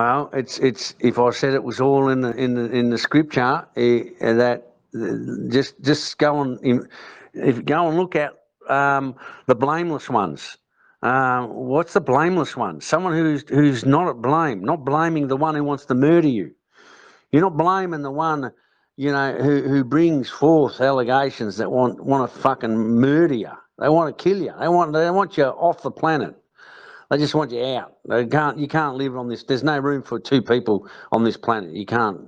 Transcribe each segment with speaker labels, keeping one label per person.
Speaker 1: Well, it's if I said it was all in the scripture, that just go and if go and look at the blameless ones. What's the blameless one? Someone who's not at blame, not blaming the one who wants to murder you. You're not blaming the one, who brings forth allegations that want to fucking murder you. They want to kill you. They want you off the planet. They just want you out. You can't live on this. There's no room for two people on this planet. You can't.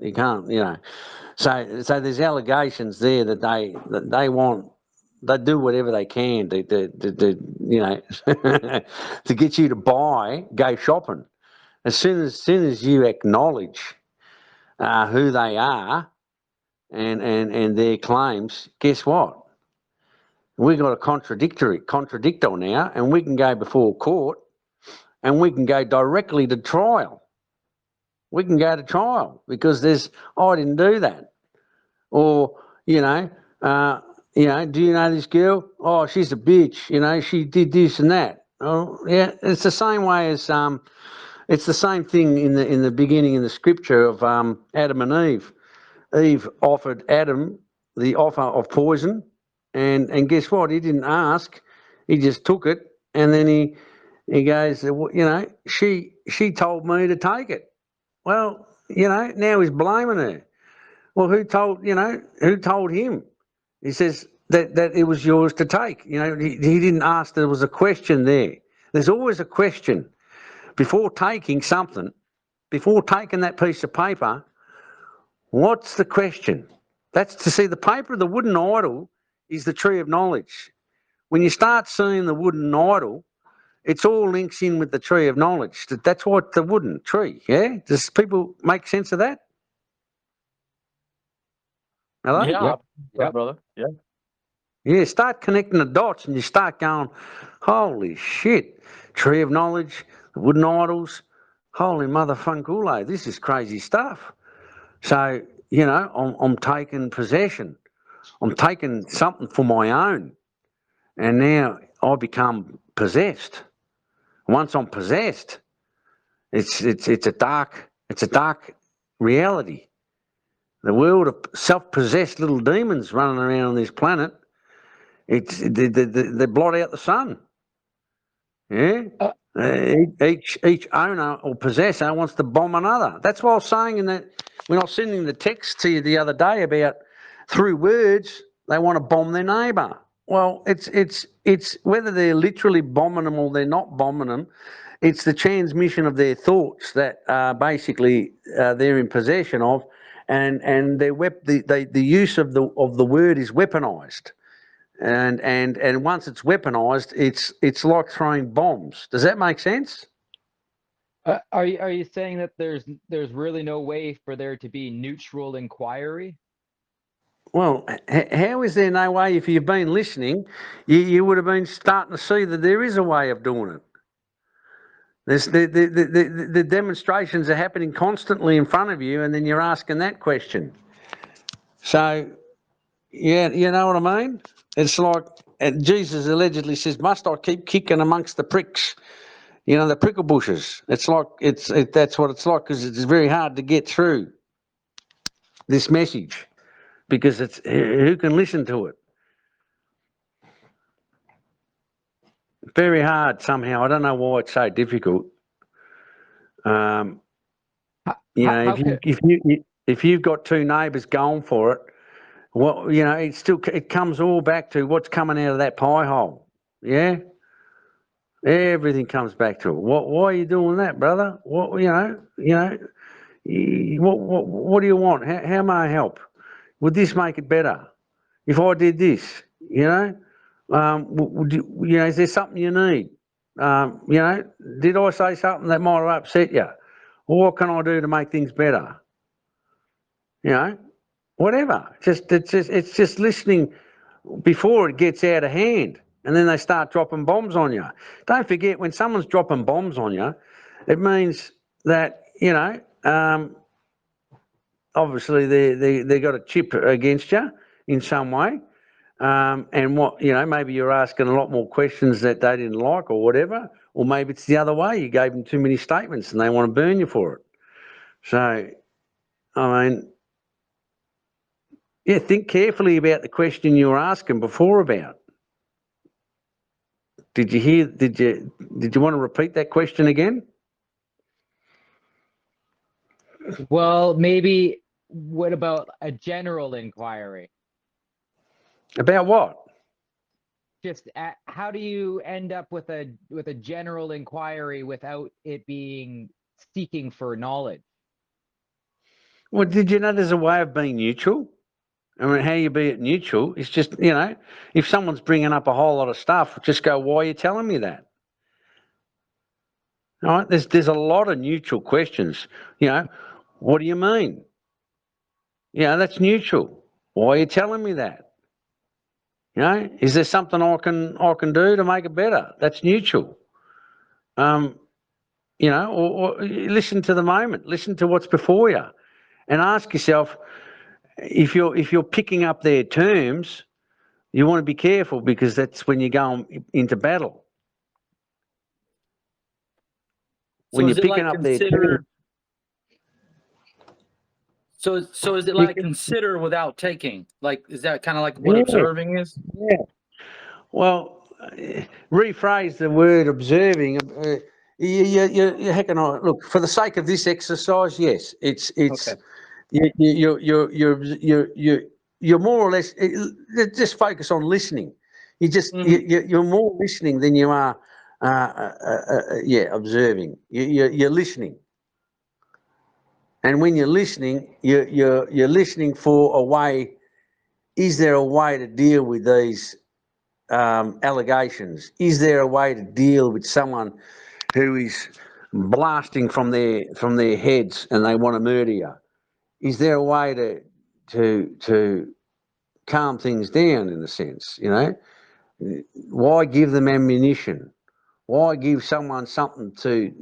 Speaker 1: So there's allegations there that they want. They do whatever they can to get you to go shopping. As soon as you acknowledge who they are and their claims, guess what? We've got a contradictor now, and we can go before court, and we can go directly to trial. We can go to trial because I didn't do that, or do you know this girl? Oh, she's a bitch. She did this and that. Oh, yeah, it's the same way as it's the same thing in the beginning in the scripture of Adam and Eve. Eve offered Adam the offer of poison, and guess what? He didn't ask. He just took it, and then he goes, she told me to take it. Well, now he's blaming her. Well, who told him? He says that it was yours to take. He didn't ask. There was a question there. There's always a question before taking something, before taking that piece of paper. What's the question? That's to see the paper of the wooden idol is the tree of knowledge. When you start seeing the wooden idol, it's all links in with the tree of knowledge. That's what the wooden tree, yeah? Does people make sense of that? Hello?
Speaker 2: Yeah, brother. Yeah.
Speaker 1: Yeah, start connecting the dots and you start going, holy shit, tree of knowledge, the wooden idols, holy motherfunkule, this is crazy stuff. So, I'm taking possession. I'm taking something for my own. And now I become possessed. Once I'm possessed, it's a dark reality. The world of self-possessed little demons running around on this planet, they blot out the sun. Yeah? Each owner or possessor wants to bomb another. That's what I was saying when I was sending the text to you the other day about through words they want to bomb their neighbour. Well, it's whether they're literally bombing them or they're not bombing them. It's the transmission of their thoughts that basically they're in possession of, and the use of the word is weaponized. And once it's weaponized, it's like throwing bombs. Does that make sense?
Speaker 3: Are you saying that there's really no way for there to be neutral inquiry?
Speaker 1: Well, how is there no way? If you've been listening, you would have been starting to see that there is a way of doing it. The demonstrations are happening constantly in front of you, and then you're asking that question. So, yeah, you know what I mean? It's like Jesus allegedly says, "Must I keep kicking amongst the pricks?" The prickle bushes. It's like that's what it's like, because it's very hard to get through this message, because it's who can listen to it. Very hard somehow. I don't know why it's so difficult. If you've got two neighbours going for it, well, it comes all back to what's coming out of that pie hole. Yeah, everything comes back to it. Why are you doing that, brother? What what do you want? How may I help? Would this make it better? If I did this, is there something you need? Did I say something that might have upset you? Or what can I do to make things better? Whatever. It's just listening before it gets out of hand, and then they start dropping bombs on you. Don't forget, when someone's dropping bombs on you, it means that obviously they got a chip against you in some way, and maybe you're asking a lot more questions that they didn't like or whatever, or maybe it's the other way. You gave them too many statements and they want to burn you for it. So, I mean, yeah, think carefully about the question you were asking before about. Did you want to repeat that question again?
Speaker 3: Well, maybe what about a general inquiry?
Speaker 1: About what?
Speaker 3: Just how do you end up with a general inquiry without it being seeking for knowledge?
Speaker 1: Well, did you know there's a way of being neutral? I mean, how you be it neutral is just, if someone's bringing up a whole lot of stuff, just go, why are you telling me that? All right, there's a lot of neutral questions. What do you mean? That's neutral. Why are you telling me that? Is there something I can do to make it better? That's neutral. Or listen to the moment, listen to what's before you, and ask yourself if you're picking up their terms, you want to be careful because that's when you're going into battle. When you're picking up their terms.
Speaker 2: So is it like consider without taking? Like, is that kind of like what observing is?
Speaker 1: Yeah. Well, rephrase the word observing. Look, for the sake of this exercise, yes, it's
Speaker 2: Okay.
Speaker 1: you're more or less just focus on listening. You're more listening than you are observing. You're listening. And when you're listening, you're listening for a way. Is there a way to deal with these allegations? Is there a way to deal with someone who is blasting from their heads and they want to murder you? Is there a way to calm things down in a sense? Why give them ammunition? Why give someone something to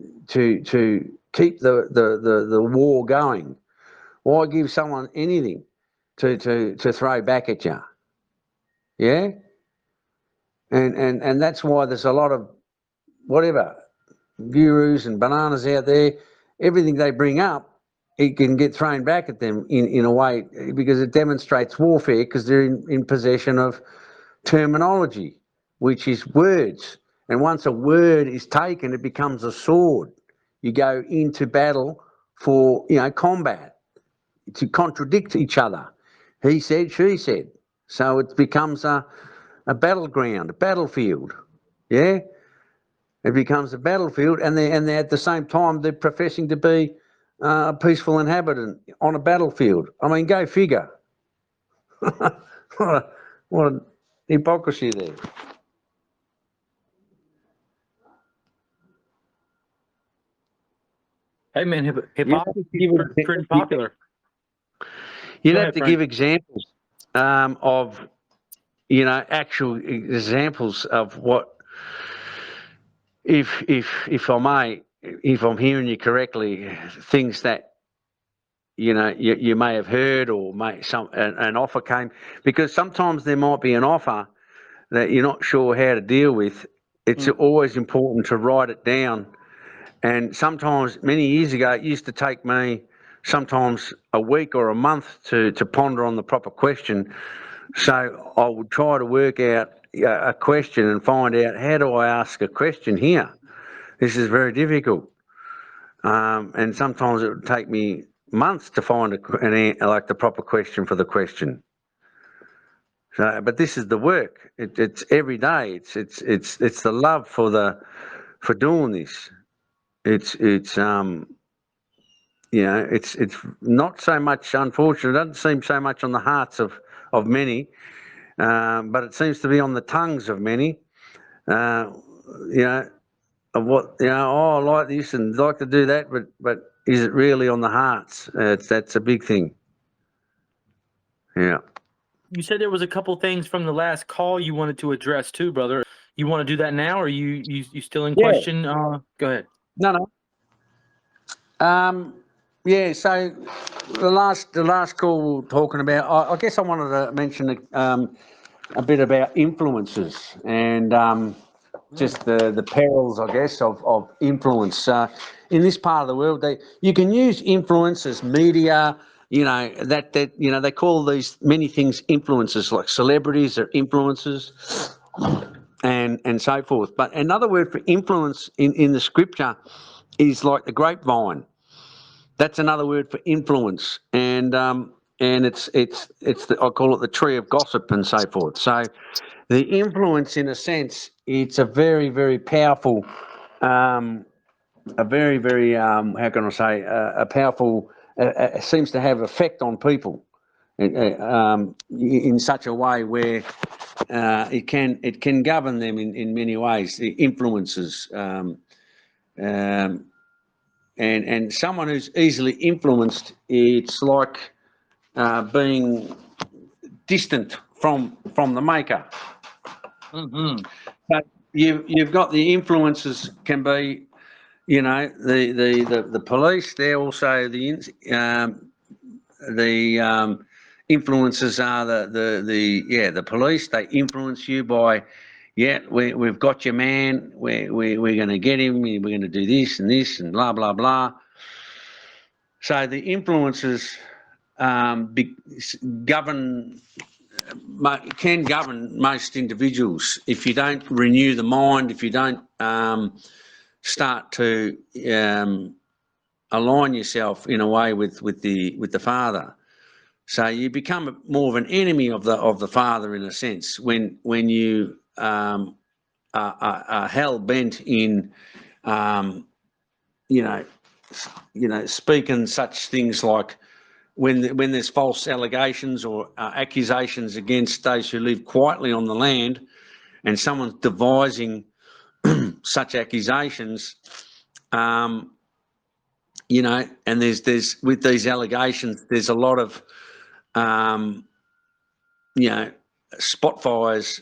Speaker 1: keep the war going? Why give someone anything to throw back at you? Yeah? And that's why there's a lot of whatever gurus and bananas out there. Everything they bring up, it can get thrown back at them in a way because it demonstrates warfare because they're in possession of terminology, which is words. And once a word is taken, it becomes a sword. You go into battle for combat to contradict each other. He said, she said. So it becomes a battleground, a battlefield. Yeah? It becomes a battlefield, and they at the same time they're professing to be a peaceful inhabitant on a battlefield. I mean, go figure. what a hypocrisy there.
Speaker 2: Hey man, hypocrisy is pretty popular.
Speaker 1: You'd have to give examples of actual examples of what, if I may, if I'm hearing you correctly, things that you may have heard or an offer came, because sometimes there might be an offer that you're not sure how to deal with. It's always important to write it down. And sometimes, many years ago, it used to take me sometimes a week or a month to ponder on the proper question. So I would try to work out a question and find out, how do I ask a question here? This is very difficult. And sometimes it would take me months to find the proper question for the question. So, but this is the work. It's every day. It's the love for doing this. It's not so much, unfortunately, it doesn't seem so much on the hearts of many, but it seems to be on the tongues of many. Of what I like this and like to do that, but is it really on the hearts? That's a big thing. Yeah.
Speaker 2: You said there was a couple things from the last call you wanted to address too, brother. You want to do that now, or you still in question? Go ahead.
Speaker 1: No. Yeah. So the last call we were talking about, I guess I wanted to mention a bit about influences and just the perils, I guess, of influence. in this part of the world, you can use influencers, media, that they call these many things influencers, like celebrities are influencers and so forth. But another word for influence in the scripture is like the grapevine. That's another word for influence, and it's I call it the tree of gossip and so forth. So the influence, in a sense, it's a very, very powerful, a very, very how can I say, a powerful, seems to have effect on people in such a way where it can govern them in many ways. The influences. And someone who's easily influenced, it's like being distant from the maker.
Speaker 2: Mm-hmm.
Speaker 1: But you've got the influences can be, the police. They're also the influences are the police. They influence you by, we've got your man. We're going to get him. We're going to do this and blah blah blah. So the influences can govern most individuals if you don't renew the mind, if you don't start to align yourself in a way with the Father. So you become more of an enemy of the Father, in a sense, when you are hell bent in speaking such things like when there's false allegations or accusations against those who live quietly on the land, and someone's devising such accusations, and there's with these allegations, there's a lot of spot fires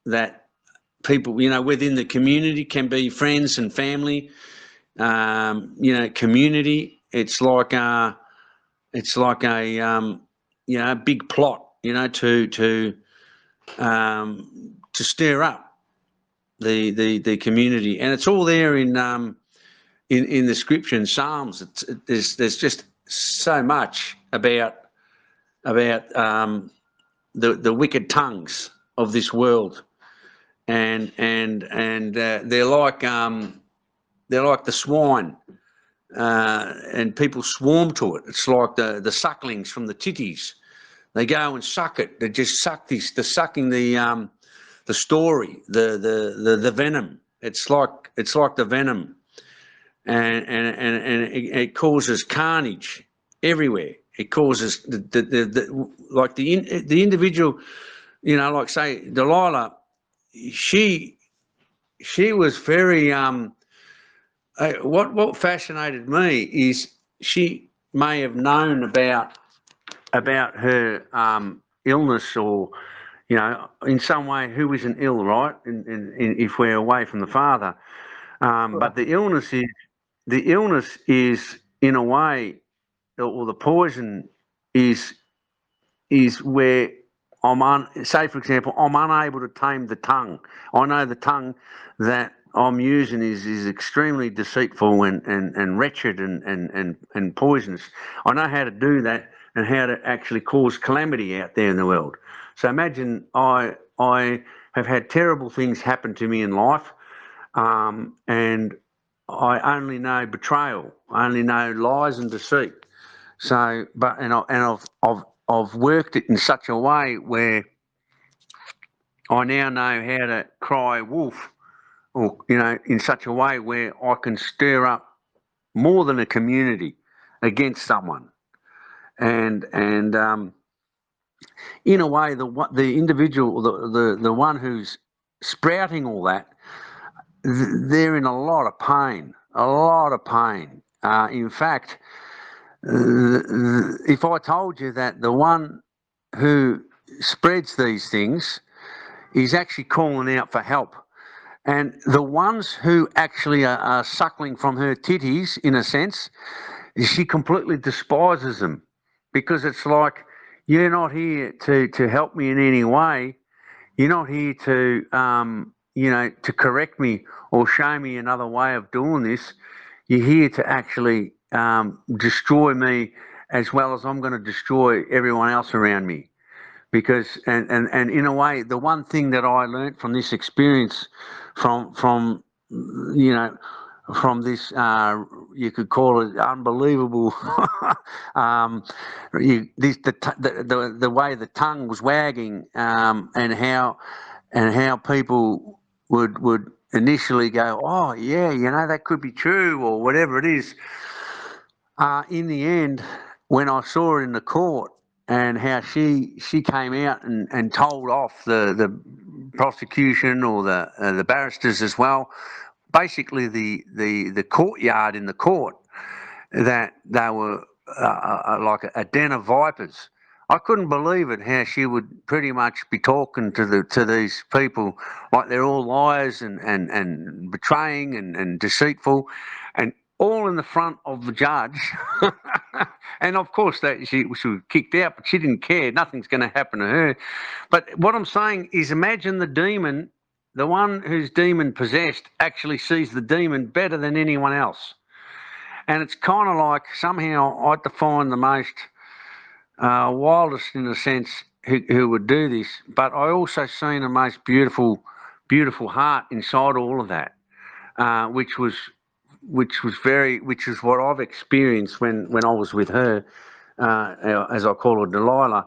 Speaker 1: that people within the community, can be friends and family, community. It's like a big plot, to stir up the community, and it's all there in the scripture and Psalms. There's just so much about the wicked tongues of this world, and they're like the swine. And people swarm to it. It's like the sucklings from the titties. They go and suck it. They just suck this. They're sucking the story, the venom. It's like the venom, and it causes carnage everywhere. It causes the individual. Like say Delilah, she was very what fascinated me is she may have known about her illness, or in some way who isn't ill, right? If we're away from the Father, but the illness is in a way, or the poison is where say for example, I'm unable to tame the tongue. I know the tongue that I'm using is extremely deceitful and wretched and poisonous. I know how to do that and how to actually cause calamity out there in the world. So imagine I have had terrible things happen to me in life, and I only know betrayal. I only know lies and deceit. So, I've worked it in such a way where I now know how to cry wolf, or in such a way where I can stir up more than a community against someone, and in a way, the individual, the one who's sprouting all that, they're in a lot of pain, in fact, if I told you that the one who spreads these things is actually calling out for help, and the ones who actually are suckling from her titties, in a sense, she completely despises them, because it's like, you're not here to help me in any way. You're not here to to correct me or show me another way of doing this. you're here to actually destroy me as well as I'm going to destroy everyone else around me. Because and in a way, the one thing that I learnt from this experience, from you know, from this you could call it unbelievable, the way the tongue was wagging, and how people would initially go, oh yeah, that could be true or whatever it is. In the end, when I saw her in the court and how she came out and told off the prosecution or the barristers as well, basically the courtyard in the court, that they were like a den of vipers. I couldn't believe it, how she would pretty much be talking to these people like they're all liars and betraying and deceitful, and all in the front of the judge. And of course that she was kicked out, but she didn't care. Nothing's going to happen to her. But what I'm saying is, imagine the demon, the one who's demon possessed, actually sees the demon better than anyone else. And it's kind of like, somehow I define the most wildest, in a sense, who would do this. But I also seen the most beautiful heart inside all of that, which is what I've experienced when I was with her, as I call her, Delilah.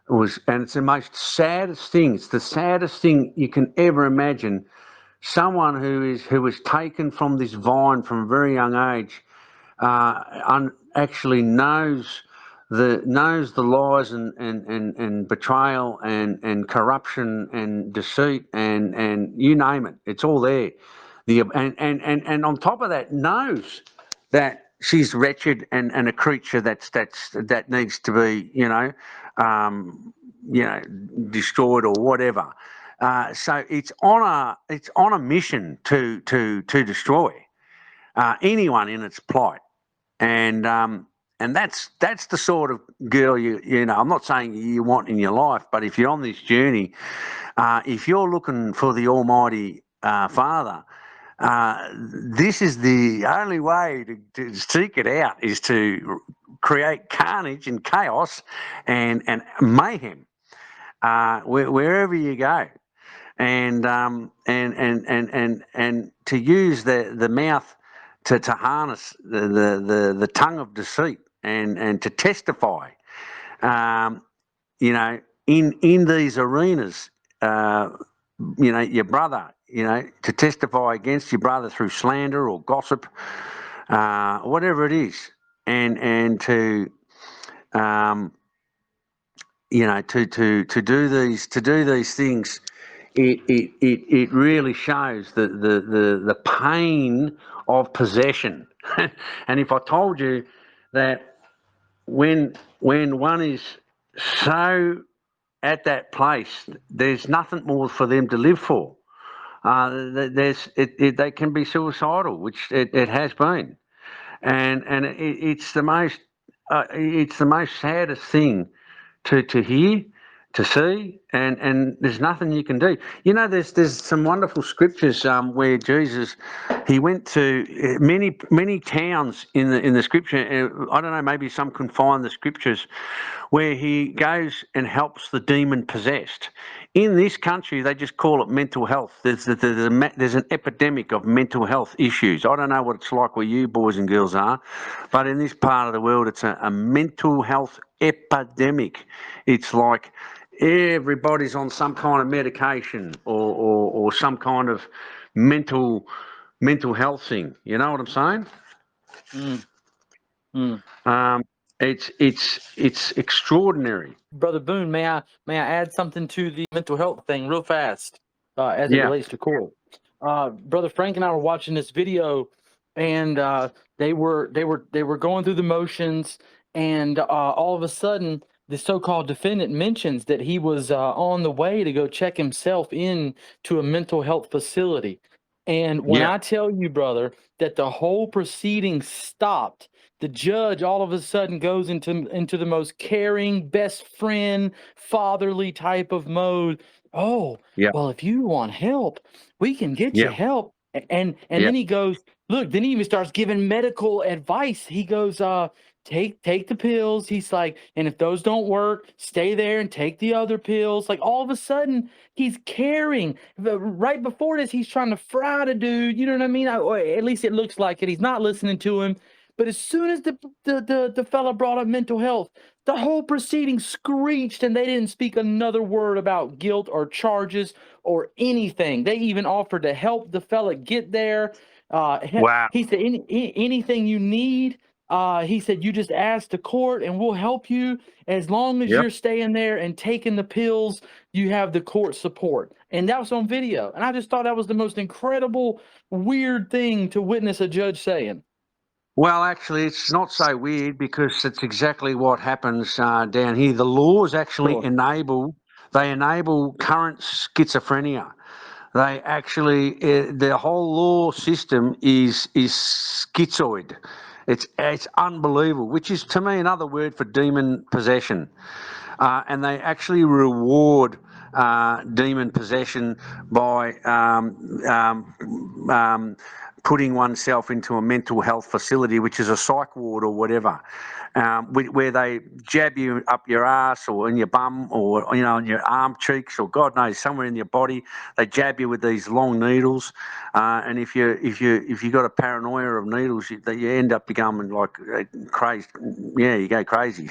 Speaker 1: And it's the most saddest thing. It's the saddest thing you can ever imagine. Someone who was taken from this vine from a very young age, actually knows the lies and betrayal and corruption and deceit and you name it, it's all there. And on top of that, knows that she's wretched and a creature that needs to be destroyed or whatever. So it's on a mission to destroy anyone in its plight. And that's the sort of girl I'm not saying you want in your life, but if you're on this journey, if you're looking for the Almighty Father, this is the only way to seek it out, is to create carnage and chaos and mayhem wherever you go, and to use the mouth to harness the tongue of deceit and to testify, in these arenas, your brother, to testify against your brother through slander or gossip, whatever it is, and to to do these things. It really shows the pain of possession. And if I told you that when one is so at that place, there's nothing more for them to live for. They can be suicidal, which it has been, and it's the most saddest thing to hear, to see, and there's nothing you can do. There's some wonderful scriptures where Jesus, he went to many towns in the scripture. I don't know, maybe some can find the scriptures where he goes and helps the demon possessed. In this country, they just call it mental health. There's an epidemic of mental health issues. I don't know what it's like where you boys and girls are, but in this part of the world, it's a mental health epidemic. It's like everybody's on some kind of medication or some kind of mental health thing. You know what I'm saying? It's extraordinary.
Speaker 2: Brother Boon, may I add something to the mental health thing real fast, as it relates to court? Brother Frank and I were watching this video, and they were going through the motions, and all of a sudden, the so-called defendant mentions that he was on the way to go check himself in to a mental health facility. And when I tell you, brother, that the whole proceeding stopped, the judge all of a sudden goes into the most caring, best friend, fatherly type of mode. Oh, well, if you want help, we can get you help. And then he goes, look, then he even starts giving medical advice. He goes, take the pills. He's like, and if those don't work, stay there and take the other pills. Like all of a sudden, he's caring. Right before this, he's trying to fry the dude. You know what I mean? Or at least it looks like it. He's not listening to him. But as soon as the fella brought up mental health, the whole proceeding screeched, and they didn't speak another word about guilt or charges or anything. They even offered to help the fella get there.
Speaker 1: Wow.
Speaker 2: He said, anything you need, he said, you just ask the court and we'll help you. As long as
Speaker 1: Yep.
Speaker 2: you're staying there and taking the pills, you have the court support. And that was on video. And I just thought that was the most incredible, weird thing to witness a judge saying.
Speaker 1: Well, actually, it's not so weird because it's exactly what happens down here. The laws actually
Speaker 2: Sure.
Speaker 1: enable current schizophrenia. They actually, the whole law system is schizoid. It's unbelievable, which is to me another word for demon possession. And they actually reward demon possession by putting oneself into a mental health facility, which is a psych ward or whatever, where they jab you up your ass or in your bum or in your arm cheeks or God knows somewhere in your body. They jab you with these long needles, and if you got a paranoia of needles, you end up becoming like crazy. Yeah, you go crazy,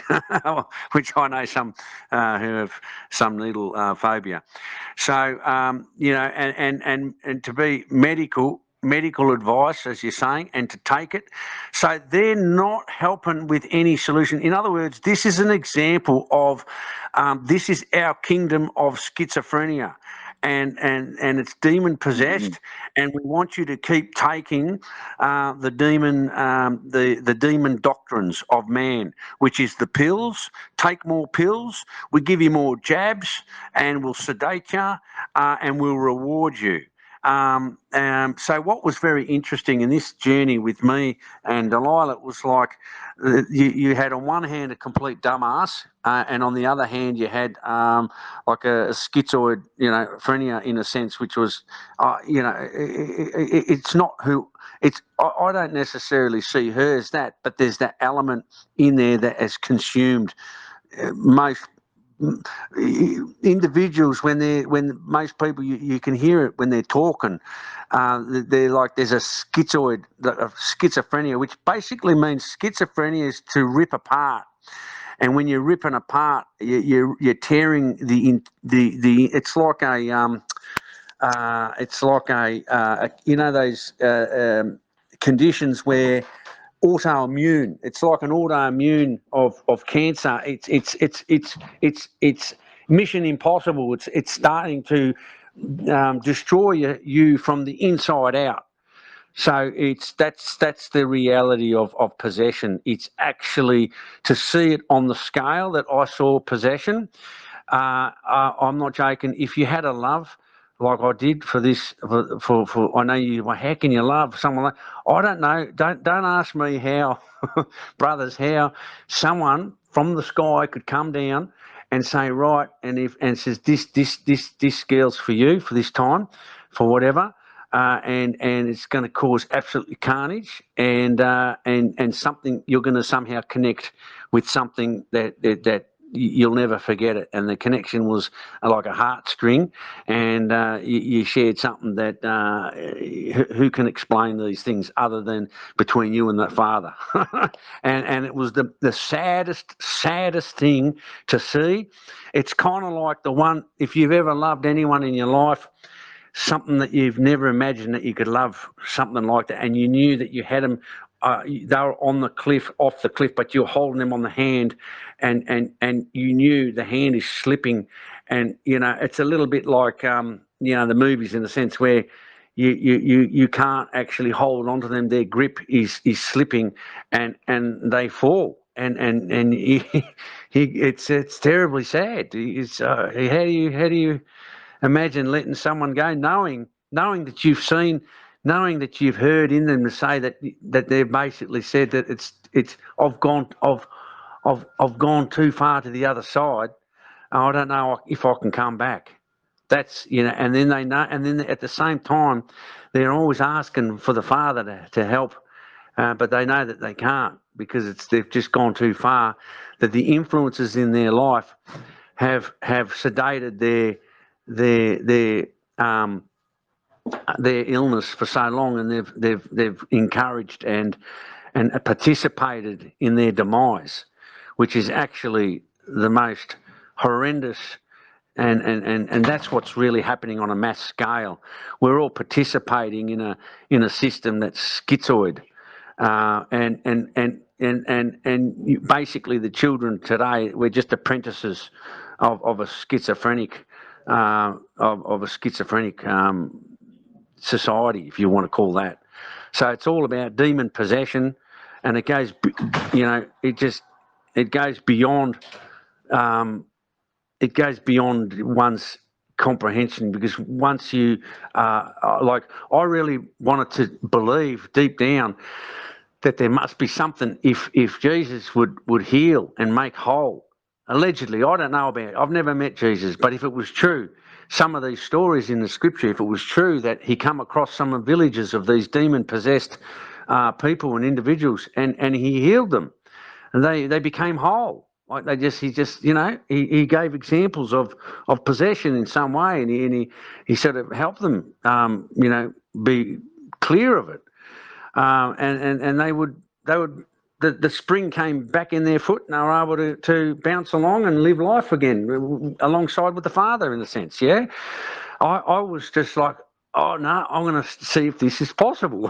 Speaker 1: which I know some who have some needle phobia. So and to be medical advice, as you're saying, and to take it. So they're not helping with any solution. In other words, this is an example of this is our kingdom of schizophrenia. And it's demon possessed, and we want you to keep taking the demon doctrines of man, which is the pills. Take more pills. We give you more jabs, and we'll sedate you, and we'll reward you. So what was very interesting in this journey with me and Delilah, it was like you had on one hand a complete dumbass, and on the other hand you had like a schizoid, phrenia in a sense, which was, it's not who. I don't necessarily see her as that, but there's that element in there that has consumed most individuals when most people you can hear it when they're talking. They're like there's a schizophrenia, which basically means schizophrenia is to rip apart. And when you're ripping apart, you're tearing the it's like those conditions where autoimmune. It's like an autoimmune of cancer. It's mission impossible. It's starting to destroy you from the inside out. So that's the reality of possession. It's actually to see it on the scale that I saw possession. I'm not joking. If you had a love like I did for this, for I know you. Well, how can you love someone like? I don't know. Don't ask me how, brothers. How someone from the sky could come down and say right, and says this girl's for you for this time, for whatever. And it's going to cause absolutely carnage, and something you're going to somehow connect with something that you'll never forget it. And the connection was like a heartstring, and you shared something that who can explain these things other than between you and the Father. and it was the saddest thing to see. It's kind of like the one, if you've ever loved anyone in your life, something that you've never imagined that you could love, something like that, and you knew that you had them, they were on the cliff, off the cliff, but you're holding them on the hand, and you knew the hand is slipping, and it's a little bit like the movies in the sense where you can't actually hold on to them. Their grip is slipping, and they fall, and it's terribly sad. It's how do you imagine letting someone go, knowing that you've seen, knowing that you've heard in them to say that they've basically said that it's I've gone too far to the other side. I don't know if I can come back. That's, and then they know, and then at the same time, they're always asking for the Father to help, but they know that they can't because they've just gone too far. That the influences in their life have sedated their illness for so long, and they've encouraged and participated in their demise, which is actually the most horrendous. And that's what's really happening on a mass scale. We're all participating in a system that's schizoid, and basically the children today, we're just apprentices of a schizophrenic society, if you want to call that. So it's all about demon possession, and it goes, it goes beyond. It goes beyond one's comprehension, because once you, I really wanted to believe deep down that there must be something. If Jesus would heal and make whole, allegedly, I don't know about it, I've never met Jesus, but if it was true, some of these stories in the scripture, if it was true that he come across some villages of these demon-possessed people and individuals, and he healed them, and they became whole. Like he gave examples of possession in some way, and he sort of helped them, be clear of it. And they would the spring came back in their foot, and they were able to bounce along and live life again alongside with the Father, in a sense. Yeah, I was just like, oh no, I'm going to see if this is possible.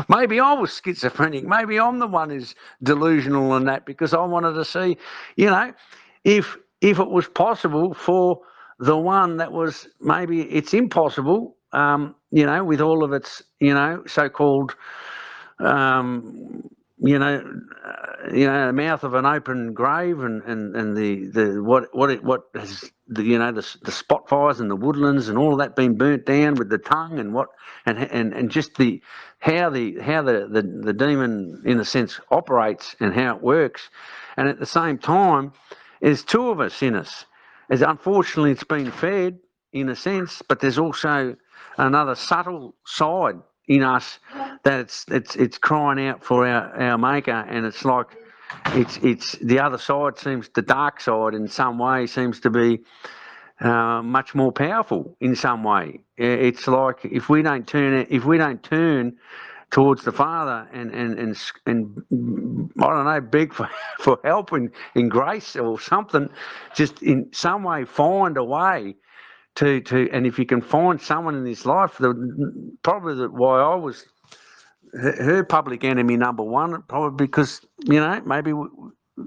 Speaker 1: Maybe I was schizophrenic. Maybe I'm the one who's delusional and that, because I wanted to see, if it was possible for the one that was, maybe it's impossible, with all of its, so-called, the mouth of an open grave, and the what has the spot fires and the woodlands and all of that being burnt down with the tongue, and just how the demon, in a sense, operates and how it works. And at the same time, there's two of us in us. As unfortunately it's been fed, in a sense, but there's also another subtle side in us that it's crying out for our maker, and it's like it's the other side seems, the dark side in some way seems to be much more powerful in some way. It's like if we don't turn towards the Father and I don't know, beg for help in grace or something, just in some way find a way to and if you can find someone in this life, probably why I was her public enemy number one, probably because maybe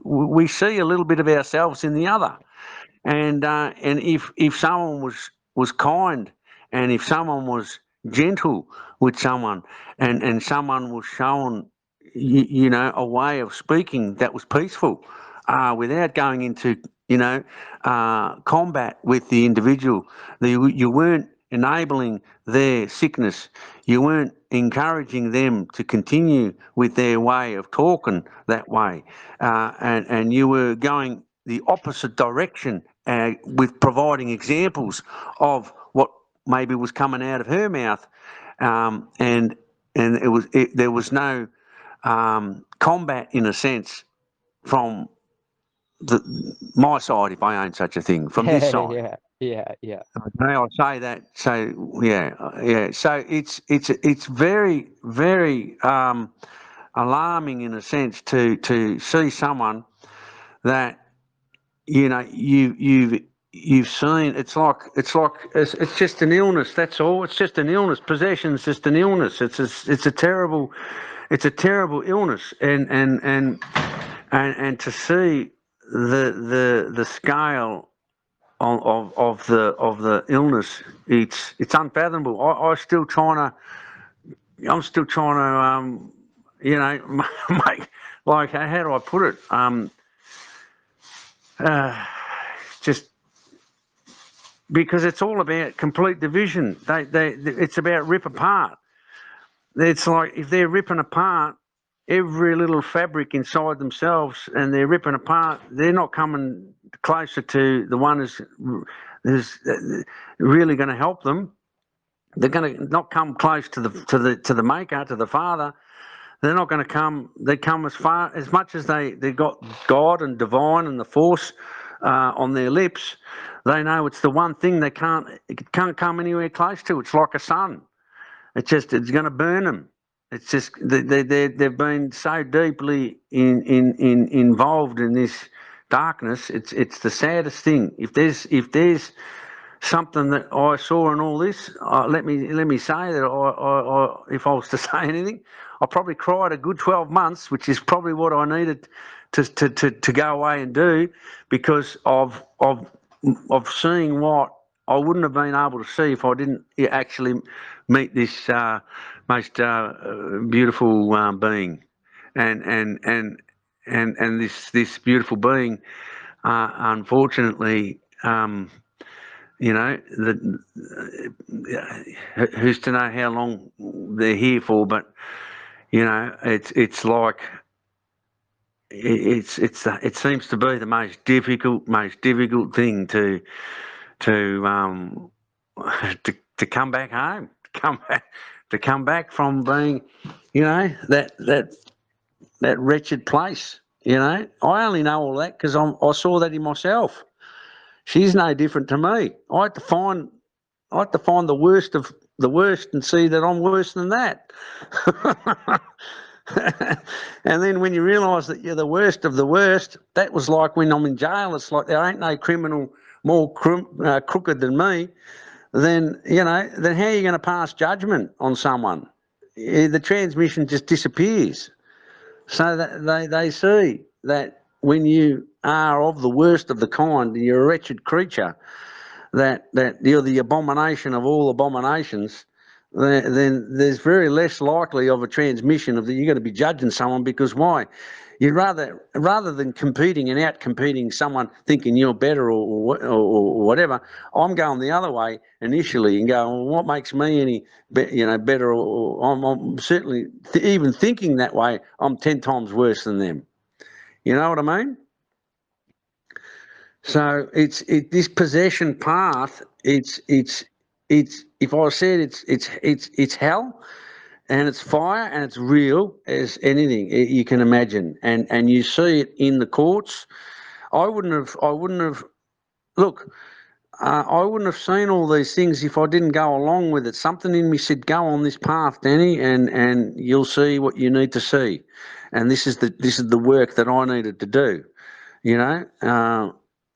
Speaker 1: we see a little bit of ourselves in the other, and if someone was kind, and if someone was gentle with someone, and someone was shown a way of speaking that was peaceful, without going into combat with the individual, you weren't enabling their sickness, you weren't encouraging them to continue with their way of talking that way, and you were going the opposite direction, with providing examples of what maybe was coming out of her mouth, and there was no combat, in a sense, from my side, if I own such a thing, from this side.
Speaker 3: Yeah.
Speaker 1: Now I say that, so yeah. So it's very, very alarming, in a sense, to see someone that you've seen. It's just an illness. That's all. It's just an illness. Possession's just an illness. It's a terrible illness, and to see the scale of the illness, it's unfathomable. I'm still trying to make, like, how do I put it? Just because it's all about complete division. It's about rip apart. It's like if they're ripping apart every little fabric inside themselves, and they're ripping apart, they're not coming closer to the one who's really going to help them. They're going to not come close to the Maker, to the Father. They're not going to come. They come as much as they got God and divine and the Force on their lips. They know it's the one thing it can't come anywhere close to. It's like a sun. It's going to burn them. It's just they've been so deeply involved in this darkness. It's the saddest thing. If there's something that I saw in all this, let me say that I if I was to say anything, I probably cried a good 12 months, which is probably what I needed to go away and do, because of seeing what I wouldn't have been able to see if I didn't actually meet this most beautiful being, and this beautiful being, unfortunately. You know, who's to know how long they're here for? But you know, it's like it seems to be the most difficult thing to come back home, to come back from being, you know, that wretched place. You know, I only know all that because I saw that in myself. She's no different to me. I had to find the worst of the worst and see that I'm worse than that. And then when you realise that you're the worst of the worst, that was like when I'm in jail. It's like there ain't no criminal more crooked than me. Then then how are you going to pass judgment on someone? The transmission just disappears. So that they see that when you are of the worst of the kind, you're a wretched creature, that you're the abomination of all abominations, then there's very less likely of a transmission of that you're going to be judging someone, because why? You'd rather than competing and out competing someone thinking you're better or whatever, I'm going the other way initially and going, well, what makes me any better? Or I'm certainly even thinking that way. I'm 10 times worse than them. You know what I mean? So it's this possession path. It's if I said it's hell. And it's fire, and it's real as anything you can imagine, and you see it in the courts. I wouldn't have. Look, I wouldn't have seen all these things if I didn't go along with it. Something in me said, "Go on this path, Danny, and you'll see what you need to see." And this is the work that I needed to do. You know,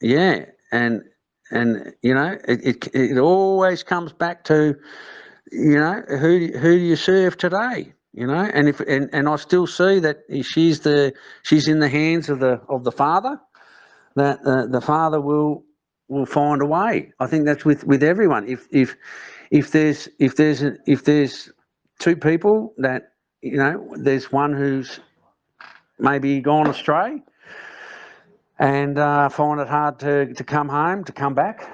Speaker 1: yeah, and you know, it always comes back to, you know, who do you serve today? You know, and I still see that she's in the hands of the Father. That the Father will find a way. I think that's with everyone. If there's two people that, you know, there's one who's maybe gone astray and find it hard to come home, to come back.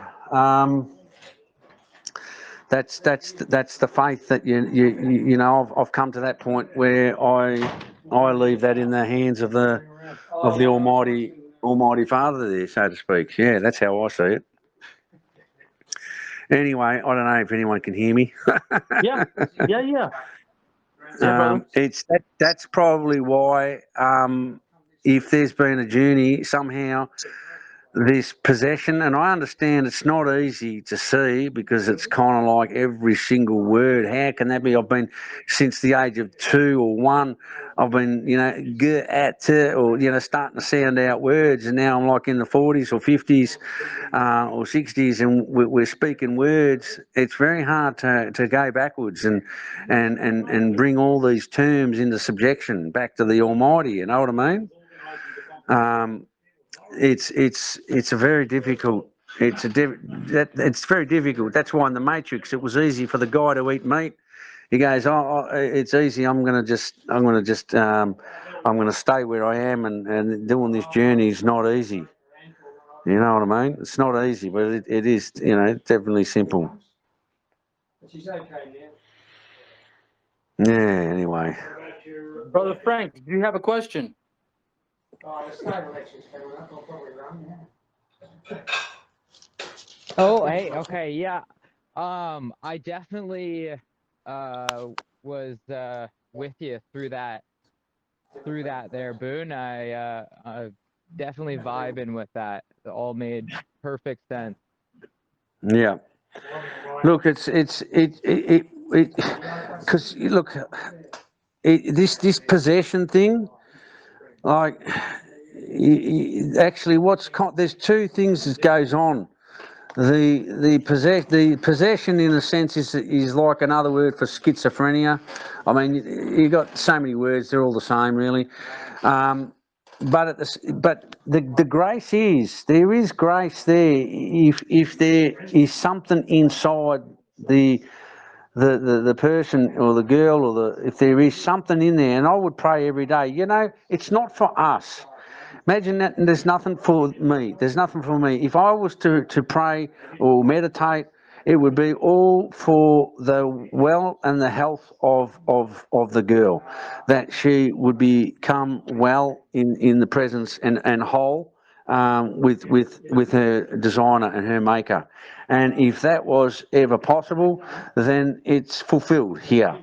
Speaker 1: That's the faith that you know. I've come to that point where I leave that in the hands of the Almighty Father there, so to speak. Yeah, that's how I see it. Anyway, I don't know if anyone can hear me.
Speaker 2: Yeah. Brother.
Speaker 1: That's probably why, if there's been a journey somehow, this possession, and I understand it's not easy to see because it's kind of like every single word. How can that be? I've been since the age of 2 or 1. I've been, you know, or, you know, starting to sound out words, and now I'm like in the 40s or 50s or 60s, and we're speaking words. It's very hard to go backwards and bring all these terms into subjection back to the Almighty. You know what I mean? It's a very difficult. It's very difficult. That's why in the Matrix it was easy for the guy to eat meat. He goes, "Oh, it's easy. I'm going to stay where I am, and doing this journey is not easy." You know what I mean? It's not easy, but it is. You know, definitely simple.
Speaker 4: She's okay
Speaker 1: now. Yeah. Anyway.
Speaker 2: Brother Frank, do you have a question?
Speaker 4: Oh, the state election's coming up. I'll probably run now.
Speaker 3: Oh, hey, okay, yeah. I definitely was with you through that there, Boone. I definitely vibing with that. It all made perfect sense.
Speaker 1: Yeah. Look, because look, this possession thing, like, actually, there's two things that goes on. The possession, in a sense, is like another word for schizophrenia. I mean, you got so many words; they're all the same, really. But the grace there is grace there if there is something inside the person or the girl if there is something in there, and I would pray every day. It's not for us. Imagine that, and there's nothing for me. There's nothing for me. If I was to pray or meditate, it would be all for the well and the health of the girl, that she would become well in the presence and whole with her designer and her maker. And if that was ever possible, then it's fulfilled here.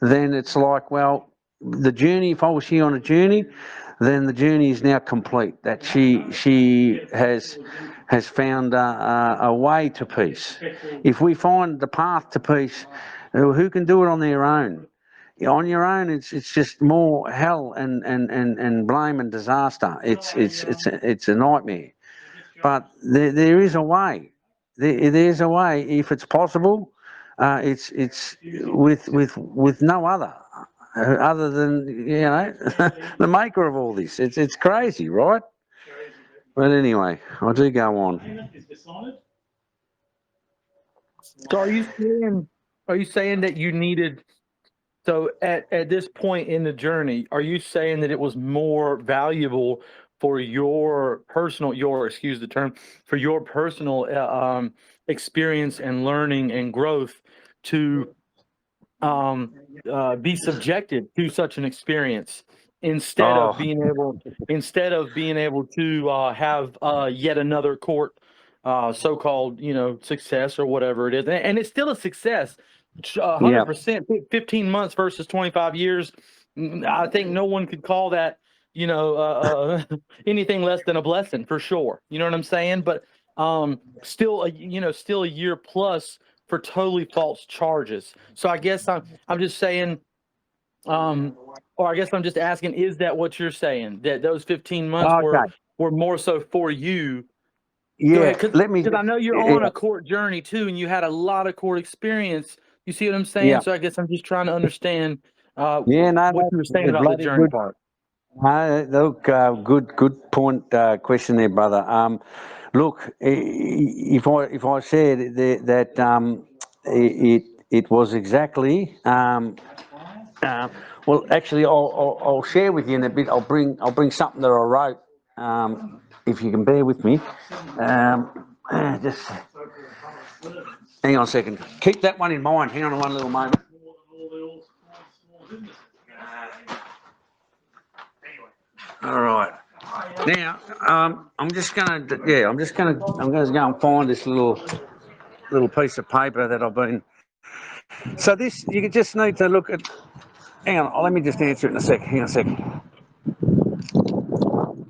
Speaker 1: Then it's like, well, the journey. If I was here on a journey, then the journey is now complete. That she has found a way to peace. If we find the path to peace, who can do it on their own? On your own, it's just more hell and blame and disaster. It's a nightmare. But there is a way. There's a way if it's possible. It's with no other than the maker of all this. It's crazy, right? But anyway, I do go on.
Speaker 2: So are you saying that you needed, so at this point in the journey, are you saying that it was more valuable for excuse the term, for your personal experience and learning and growth to be subjected to such an experience instead
Speaker 1: Oh,
Speaker 2: of being able to have yet another court so-called success or whatever it is, and it's still a success,
Speaker 1: yeah.
Speaker 2: 100%. 15 months versus 25 years. I think no one could call that anything less than a blessing, for sure. You know what I'm saying? But still a year plus for totally false charges. So I guess I'm just saying, or I guess I'm just asking, is that what you're saying? That those 15 months
Speaker 1: Okay.
Speaker 2: were more so for you? Go
Speaker 1: Yeah.
Speaker 2: ahead, because
Speaker 1: Let me.
Speaker 2: I know you're
Speaker 1: Yeah.
Speaker 2: on a court journey too, and you had a lot of court experience. You see what I'm saying?
Speaker 1: Yeah.
Speaker 2: So I guess I'm just trying to understand
Speaker 1: Yeah. No,
Speaker 2: what you were saying
Speaker 1: they're
Speaker 2: about the
Speaker 1: bloody
Speaker 2: journey
Speaker 1: good.
Speaker 2: part.
Speaker 1: Look, good point. Question there, brother. Look, if I said that it was exactly. Well, actually, I'll share with you in a bit. I'll bring something that I wrote. If you can bear with me, just hang on a second. Keep that one in mind. Hang on one little moment. All right. Now, I'm going to go and find this little piece of paper that I've been. So this, you just need to look at. Hang on, let me just answer it in a sec. Hang on a second. Can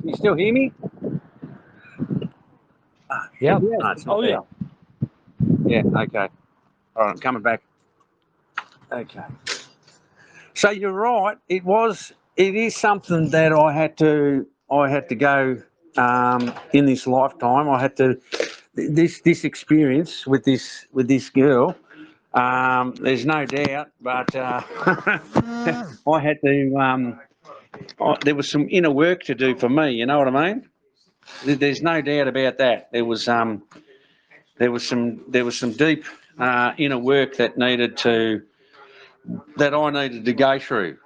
Speaker 1: you still hear me?
Speaker 3: Yep.
Speaker 1: No, it's not
Speaker 2: Oh
Speaker 1: there.
Speaker 2: yeah.
Speaker 1: Yeah. Okay. All right, I'm coming back. Okay. So you're right. It is something that I had to go in this lifetime. I had to this experience with this girl. There's no doubt, but I had to. There was some inner work to do for me. You know what I mean? There's no doubt about that. There was some deep inner work that I needed to go through.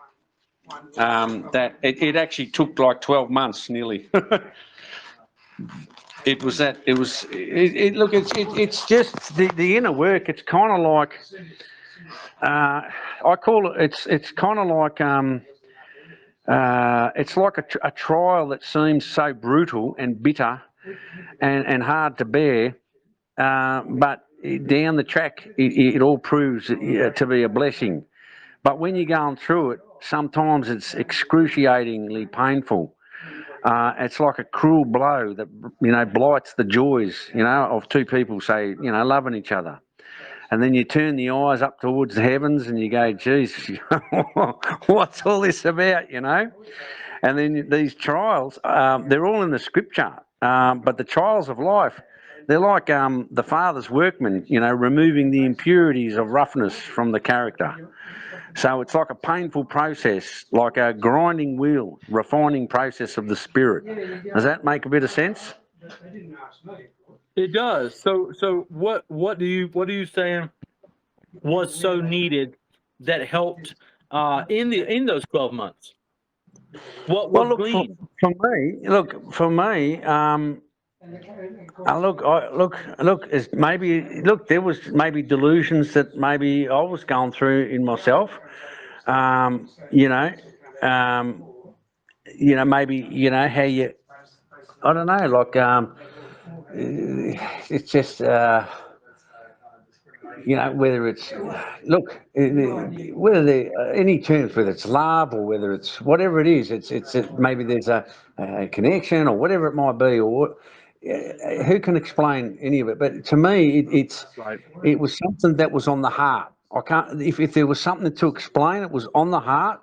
Speaker 1: That it actually took like 12 months nearly. It was that it was it look it's just the inner work. It's kind of like I call it. It's kind of like it's like a trial that seems so brutal and bitter, and hard to bear. But down the track, it all proves to be a blessing. But when you're going through it, sometimes it's excruciatingly painful. It's like a cruel blow that blights the joys of two people, say, loving each other. And then you turn the eyes up towards the heavens and you go, geez, what's all this about, And then these trials, they're all in the scripture, but the trials of life, they're like the Father's workman, removing the impurities of roughness from the character. So it's like a painful process, like a grinding wheel, refining process of the spirit. Does that make a bit of sense?
Speaker 2: It does. So what do you saying was so needed that helped in those 12 months? What was
Speaker 1: Well, look,
Speaker 2: gleaned?
Speaker 1: for me, there was maybe delusions that maybe I was going through in myself. Um, you know, um, maybe how you, I don't know, like it's just. Whether it's whether any terms, whether it's love or whether it's whatever it is, maybe there's a connection or whatever it might be, or who can explain any of it? But to me,
Speaker 2: Right.
Speaker 1: it was something that was on the heart. I can't if there was something to explain, it was on the heart.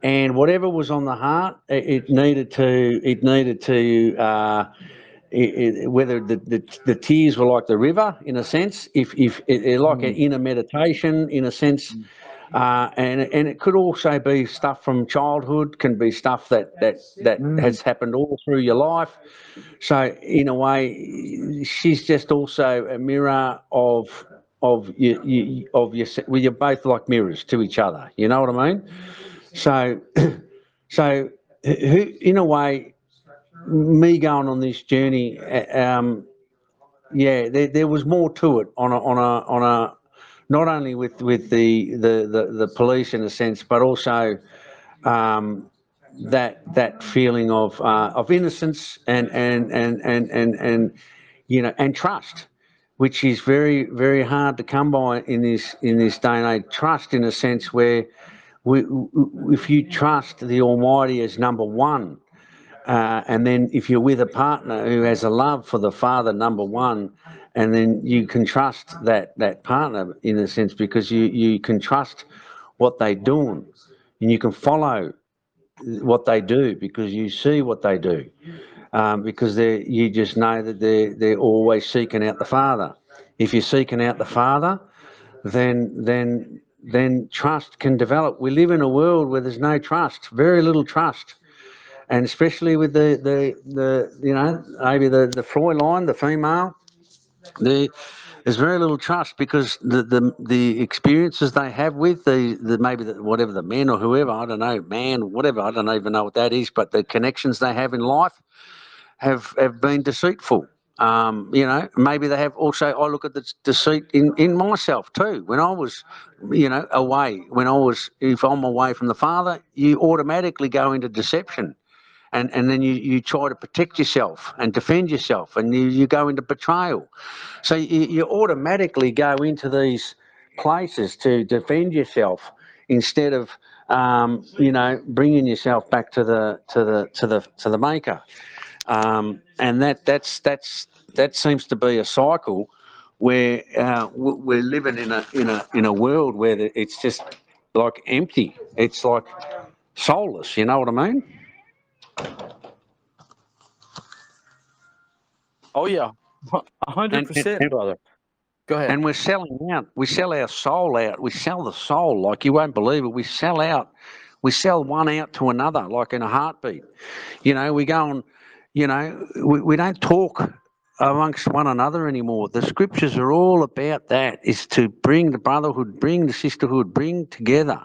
Speaker 1: And whatever was on the heart, it needed to whether the tears were like the river in a sense, if like an inner meditation in a sense, and it could also be stuff from childhood, can be stuff that has happened all through your life. So in a way, she's just also a mirror of you of your. Well, you're both like mirrors to each other. You know what I mean? So so in a way, me going on this journey, there was more to it on a not only with the police in a sense, but also that feeling of innocence and trust, which is very very hard to come by in this day and age. Trust in a sense where if you trust the Almighty as number one. And then if you're with a partner who has a love for the Father, number one, and then you can trust that partner in a sense because you can trust what they're doing and you can follow what they do because you see what they do, because you just know that they're always seeking out the Father. If you're seeking out the Father, then trust can develop. We live in a world where there's no trust, very little trust. And especially with the maybe the Freud line, the female, there's very little trust because the experiences they have with whatever the men or whoever, I don't know, man, whatever, I don't even know what that is, but the connections they have in life have been deceitful. Maybe they have also. I look at the deceit in myself too. When I was, away, if I'm away from the Father, you automatically go into deception. And then you try to protect yourself and defend yourself, and you go into betrayal. So you automatically go into these places to defend yourself instead of bringing yourself back to the Maker. And that seems to be a cycle where we're living in a world where it's just like empty. It's like soulless. You know what I mean?
Speaker 2: Oh yeah, 100%, brother. Go ahead.
Speaker 1: And we're selling out. We sell our soul out. We sell the soul like you won't believe it. We sell out. We sell one out to another like in a heartbeat. We go on. We don't talk amongst one another anymore. The scriptures are all about that. Is to bring the brotherhood, bring the sisterhood, bring together.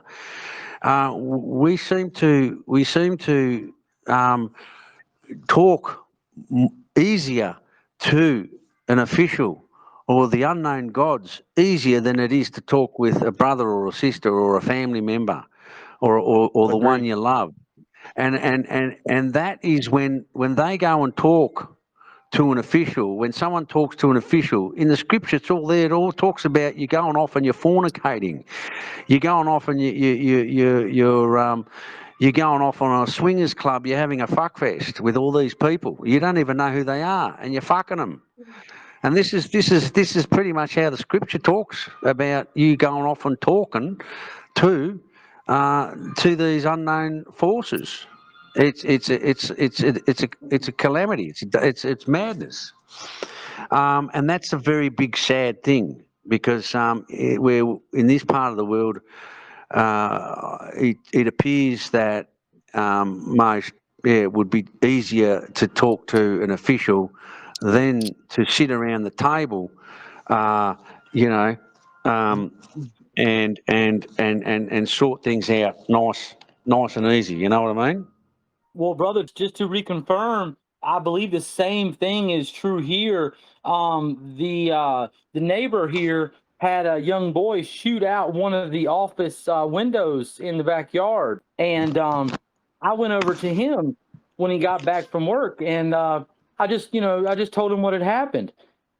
Speaker 1: We seem to talk easier to an official or the unknown gods easier than it is to talk with a brother or a sister or a family member or the one you love. And that is when they go and talk to an official, when someone talks to an official, in the scripture it's all there. It all talks about you going off and you're fornicating. You're going off and you're going off on a swingers club. You're having a fuck fest with all these people. You don't even know who they are, and you're fucking them. And this is pretty much how the scripture talks about you going off and talking to these unknown forces. It's a calamity. It's madness, and that's a very big sad thing, because we're in this part of the world. It appears that it would be easier to talk to an official than to sit around the table, and sort things out nice and easy. You know what I mean?
Speaker 2: Well, brother, just to reconfirm, I believe the same thing is true here. The neighbor here had a young boy shoot out one of the office windows in the backyard, and I went over to him when he got back from work, and I just told him what had happened.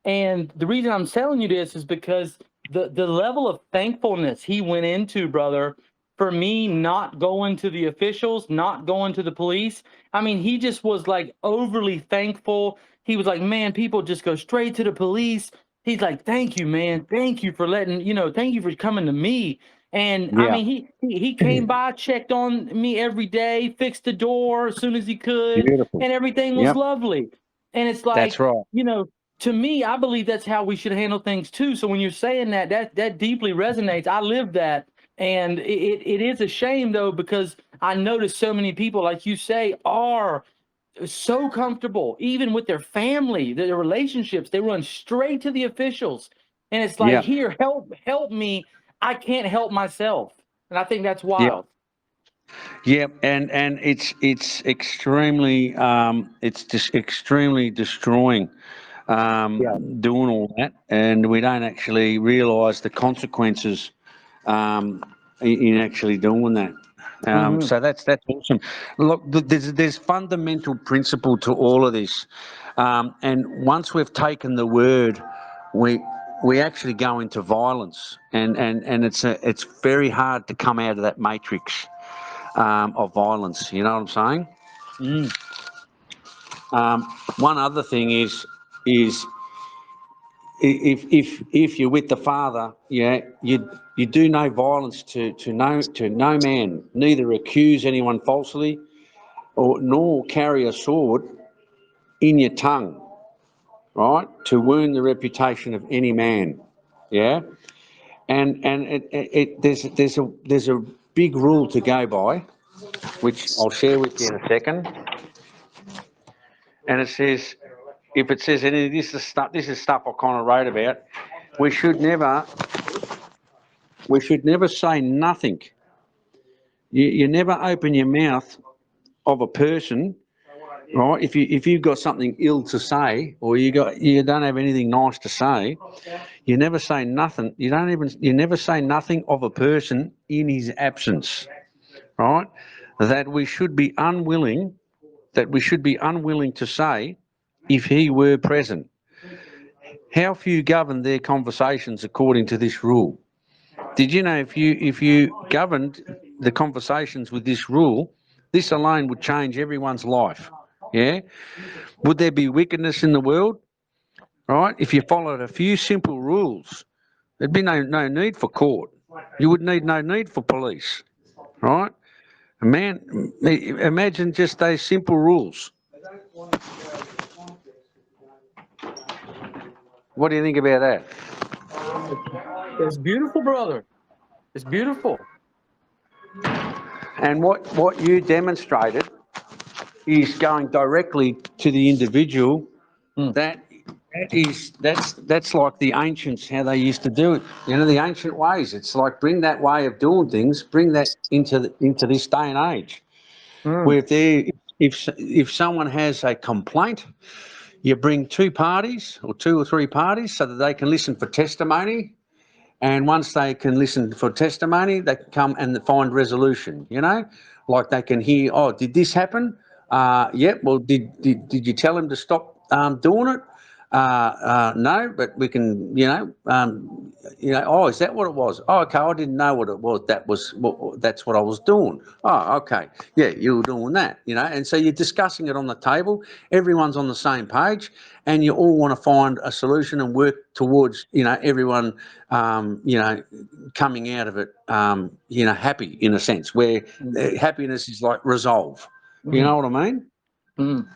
Speaker 2: And the reason I'm telling you this is because the level of thankfulness he went into, brother, for me not going to the officials, not going to the police. I mean, he just was like overly thankful. He was like, man, people just go straight to the police. He's like, thank you, man. Thank you for thank you for coming to me. And I
Speaker 1: Yeah.
Speaker 2: mean, he came by, checked on me every day, fixed the door as soon as he could,
Speaker 1: Beautiful.
Speaker 2: and everything was
Speaker 1: Yep.
Speaker 2: lovely. And it's like,
Speaker 1: That's right.
Speaker 2: to me, I believe that's how we should handle things too. So when you're saying that deeply resonates. I live that. And it is a shame, though, because I notice so many people, like you say, are so comfortable, even with their family, their relationships. They run straight to the officials. And it's like,
Speaker 1: Yeah.
Speaker 2: here, help me. I can't help myself. And I think that's
Speaker 1: Yeah.
Speaker 2: wild.
Speaker 1: Yeah, and it's extremely it's just extremely destroying, doing all that, and we don't actually realise the consequences in actually doing that. So that's awesome. Look, there's fundamental principle to all of this, and once we've taken the word, we actually go into violence, and it's very hard to come out of that matrix of violence. You know what I'm saying? One other thing is if you're with the Father, you do no violence to no man, neither accuse anyone falsely, nor carry a sword in your tongue, right, to wound the reputation of any man. Yeah, and there's a big rule to go by, which I'll share with you in a second. And it says, if it says any of this is stuff I kind of wrote about. We should never say nothing. You never open your mouth of a person, right? If you've got something ill to say, or you don't have anything nice to say, you never say nothing. You never say nothing of a person in his absence, right? That we should be unwilling to say if he were present. How few govern their conversations according to this rule? Did you know if you governed the conversations with this rule, this alone would change everyone's life? Yeah? Would there be wickedness in the world? Right? If you followed a few simple rules, there'd be no need for court. You would need no need for police. Right? Man, imagine just those simple rules. What do you think about that?
Speaker 2: It's beautiful, brother. It's beautiful.
Speaker 1: And what you demonstrated is going directly to the individual. That's like the ancients, how they used to do it. The ancient ways. It's like bring that way of doing things, bring that into this day and age. Where if someone has a complaint, you bring two or three parties so that they can listen for testimony. And once they can listen for testimony, they can come and find resolution, like they can hear, oh, did this happen? Yep, well, did you tell him to stop doing it? No, but we can, oh, is that what it was? Oh, okay, I didn't know what it was. That's what I was doing. Oh, okay, yeah, you were doing that, and so you're discussing it on the table. Everyone's on the same page, and you all want to find a solution and work towards, everyone, coming out of it, happy in a sense, where happiness is like resolve. You know what I mean?
Speaker 2: Mm.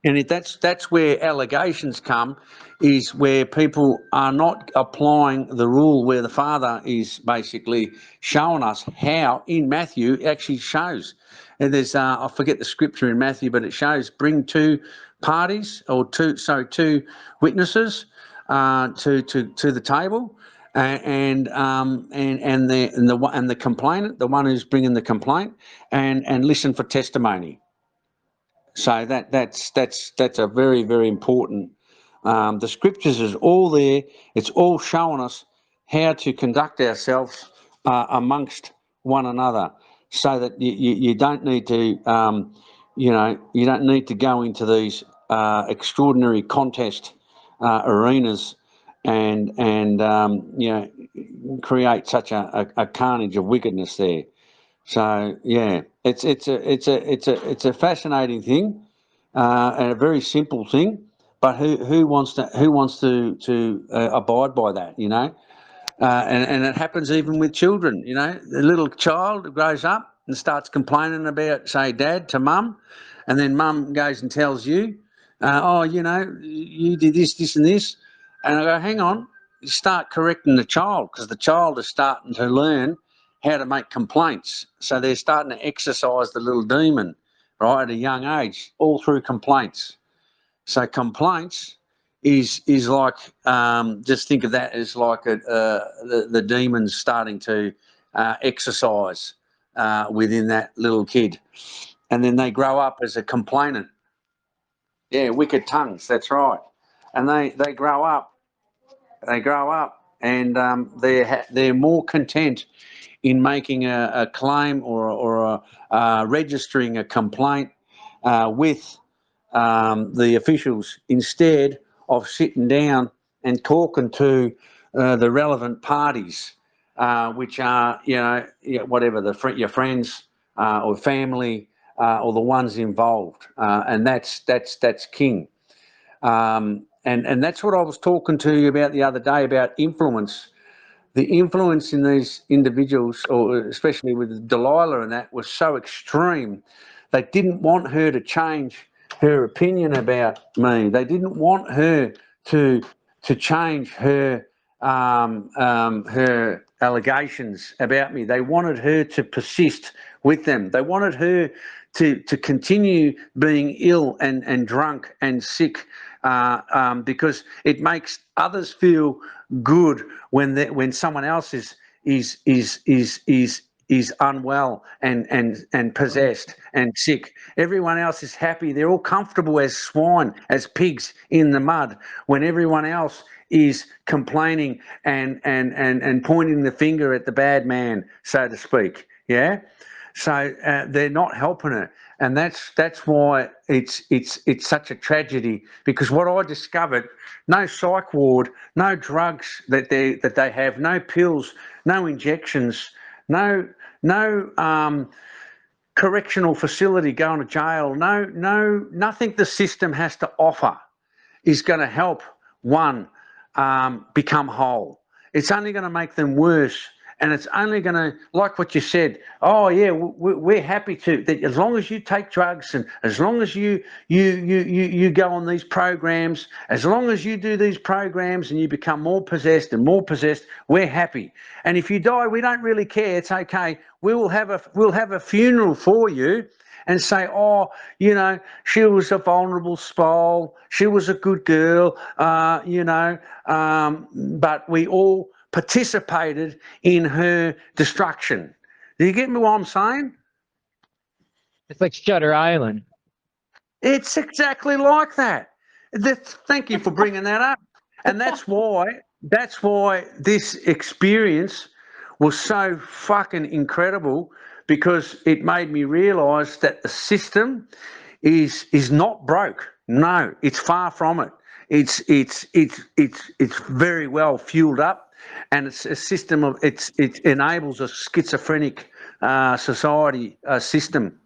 Speaker 1: And that's where allegations come, is where people are not applying the rule, where the Father is basically showing us how in Matthew it actually shows. And there's I forget the scripture in Matthew, but it shows bring two parties or two witnesses to the table, and the complainant, the one who's bringing the complaint, and listen for testimony. So that's a very, very important. The scriptures is all there. It's all showing us how to conduct ourselves amongst one another, so that you don't need to, you don't need to go into these extraordinary contest arenas and create such a carnage of wickedness there. So yeah, it's a fascinating thing, and a very simple thing. But who wants to abide by that? And it happens even with children. The little child grows up and starts complaining about, say, dad to mum, and then mum goes and tells you, oh, you did this and this, and I go, hang on, you start correcting the child, because the child is starting to learn how to make complaints. So they're starting to exercise the little demon, right, at a young age, all through complaints. So complaints is like, just think of that as like the demons starting to exercise within that little kid, and then they grow up as a complainant. Yeah, wicked tongues. That's right, and they grow up. They grow up, and they're more content in making a claim or registering a complaint with the officials, instead of sitting down and talking to the relevant parties, which are, whatever, your friends or family or the ones involved, and that's king. And that's what I was talking to you about the other day, about influence. The influence in these individuals, or especially with Delilah and that, was so extreme. They didn't want her to change her opinion about me. They didn't want her to change her her allegations about me. They wanted her to persist with them. They wanted her to continue being ill and drunk and sick, because it makes others feel good when someone else is unwell and possessed and sick. Everyone else is happy. They're all comfortable as swine, as pigs in the mud, when everyone else is complaining and pointing the finger at the bad man, so to speak. Yeah. So they're not helping her, and that's why it's such a tragedy. Because what I discovered, no psych ward, no drugs that they have, no pills, no injections, no correctional facility, going to jail, nothing the system has to offer is going to help one become whole. It's only going to make them worse, and it's only going to, like what you said, oh yeah, we're happy to, that as long as you take drugs, and as long as you go on these programs, as long as you do these programs and you become more possessed and more possessed, we're happy. And if you die, we don't really care. It's okay. We'll have a funeral for you, and say, oh, she was a vulnerable soul, she was a good girl, but we all participated in her destruction. Do you get me what I'm saying?
Speaker 3: It's like Shutter Island.
Speaker 1: It's exactly like that. Thank you for bringing that up. And that's why this experience was so fucking incredible, because it made me realise that the system is not broke. No, it's far from it. It's very well fueled up, and it's a system of it enables a schizophrenic society system.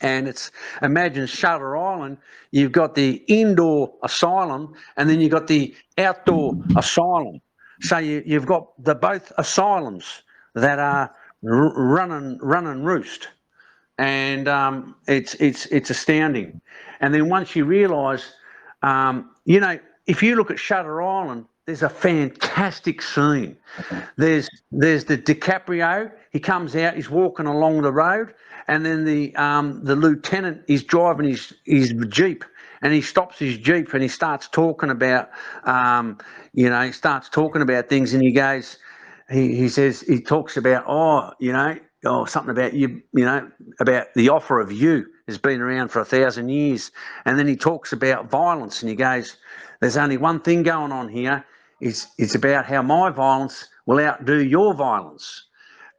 Speaker 1: And it's, imagine Shutter Island, you've got the indoor asylum and then you've got the outdoor asylum. So you've got the both asylums that are run and roost, and it's astounding. And then once you realise, if you look at Shutter Island, there's a fantastic scene. There's the DiCaprio. He comes out. He's walking along the road, and then the lieutenant is driving his jeep, and he stops his jeep and he starts talking about things, and he goes, he talks about something about about the offer of you has been around for 1,000 years, and then he talks about violence, and he goes, there's only one thing going on here. It's about how my violence will outdo your violence.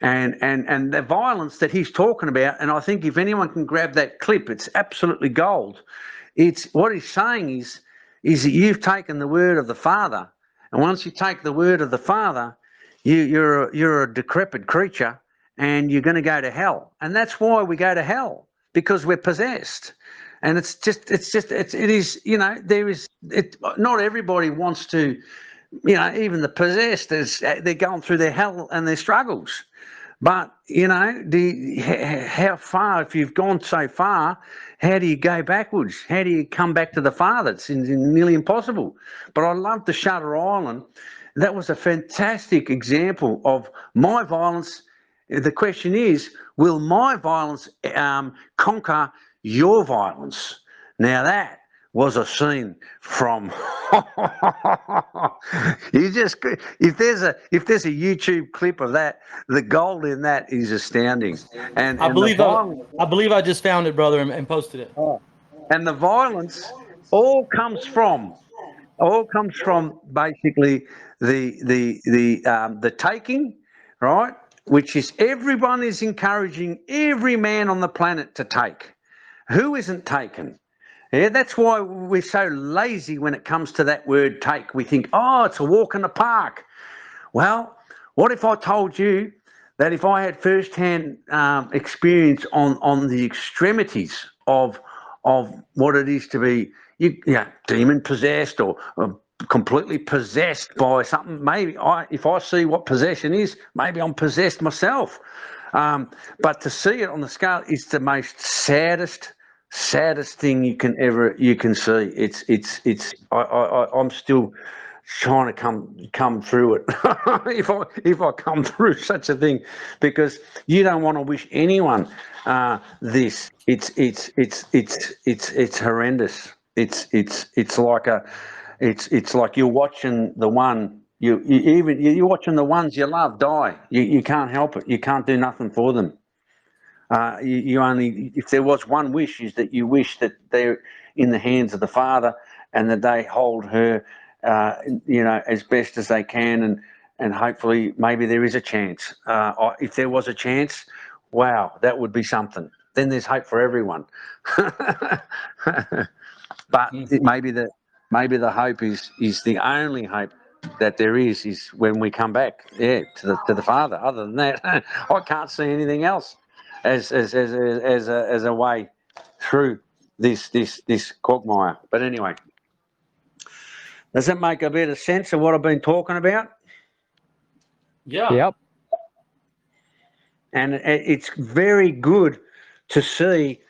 Speaker 1: And the violence that he's talking about, and I think if anyone can grab that clip, it's absolutely gold. It's what he's saying is that you've taken the word of the Father, and once you take the word of the Father, you're a decrepit creature, and you're going to go to hell. And that's why we go to hell, because we're possessed. And not everybody wants to. Even the possessed, they're going through their hell and their struggles. But, how far, if you've gone so far, how do you go backwards? How do you come back to the Father? It's nearly impossible. But I love the Shutter Island. That was a fantastic example of my violence. The question is, will my violence conquer your violence? Now that was a scene from if there's a YouTube clip of that, the gold in that is astounding. And
Speaker 2: I believe I just found it, brother, and posted it.
Speaker 1: And the violence all comes from basically the taking, right? Which is everyone is encouraging every man on the planet to take. Who isn't taken? Yeah, that's why we're so lazy when it comes to that word take. We think, oh, it's a walk in the park. Well, what if I told you that if I had first-hand experience on the extremities of what it is to be demon possessed or completely possessed by something? Maybe if I see what possession is, maybe I'm possessed myself. But to see it on the scale is the most saddest thing you can see. I'm still trying to come through it if I come through such a thing, because you don't want to wish anyone this. It's horrendous. It's like you're watching the one you're watching the ones you love die. You can't help it. You can't do nothing for them. You only, if there was one wish, is that you wish that they're in the hands of the Father and that they hold her, as best as they can, and hopefully maybe there is a chance. If there was a chance, wow, that would be something. Then there's hope for everyone. But maybe the hope is the only hope that there is when we come back, to the Father. Other than that, I can't see anything else as a way through this quagmire. But anyway, does that make a bit of sense of what I've been talking about?
Speaker 2: Yeah.
Speaker 3: Yep.
Speaker 1: And it's very good to see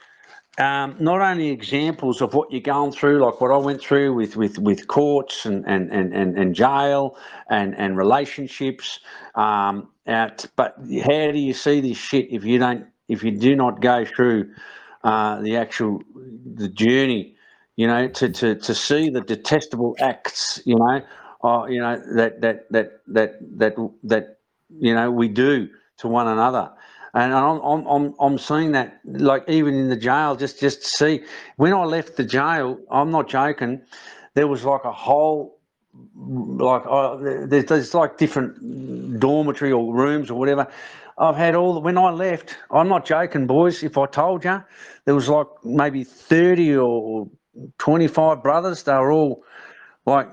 Speaker 1: not only examples of what you're going through, like what I went through with courts and jail and relationships, but how do you see this shit if you do not go through the journey, to see the detestable acts, that we do to one another. And I'm seeing that, like, even in the jail, just see, when I left the jail, I'm not joking, there was like a whole, there's like different dormitory or rooms or whatever. I've had when I left, I'm not joking, boys, if I told you, there was like maybe 30 or 25 brothers. They were all like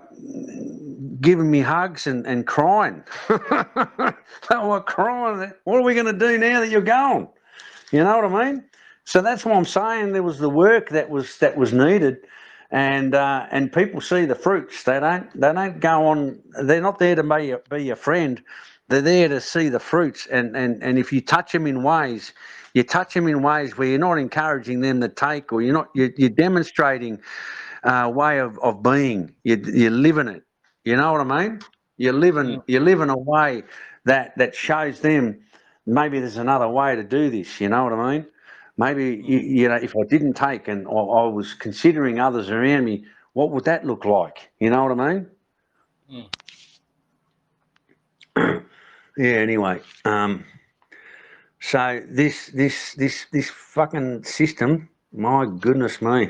Speaker 1: giving me hugs and crying. They were crying. What are we going to do now that you're gone? You know what I mean? So that's what I'm saying. There was the work that was needed, and people see the fruits. They don't go on. They're not there to be your friend. They're there to see the fruits. And if you touch them in ways, you touch them in ways where you're not encouraging them to take, or you're demonstrating a way of being. You're living it. You know what I mean? You're living a way that shows them maybe there's another way to do this. You know what I mean? Maybe if I didn't take and I was considering others around me, what would that look like? You know what I mean? Yeah. Anyway, so this fucking system, my goodness me,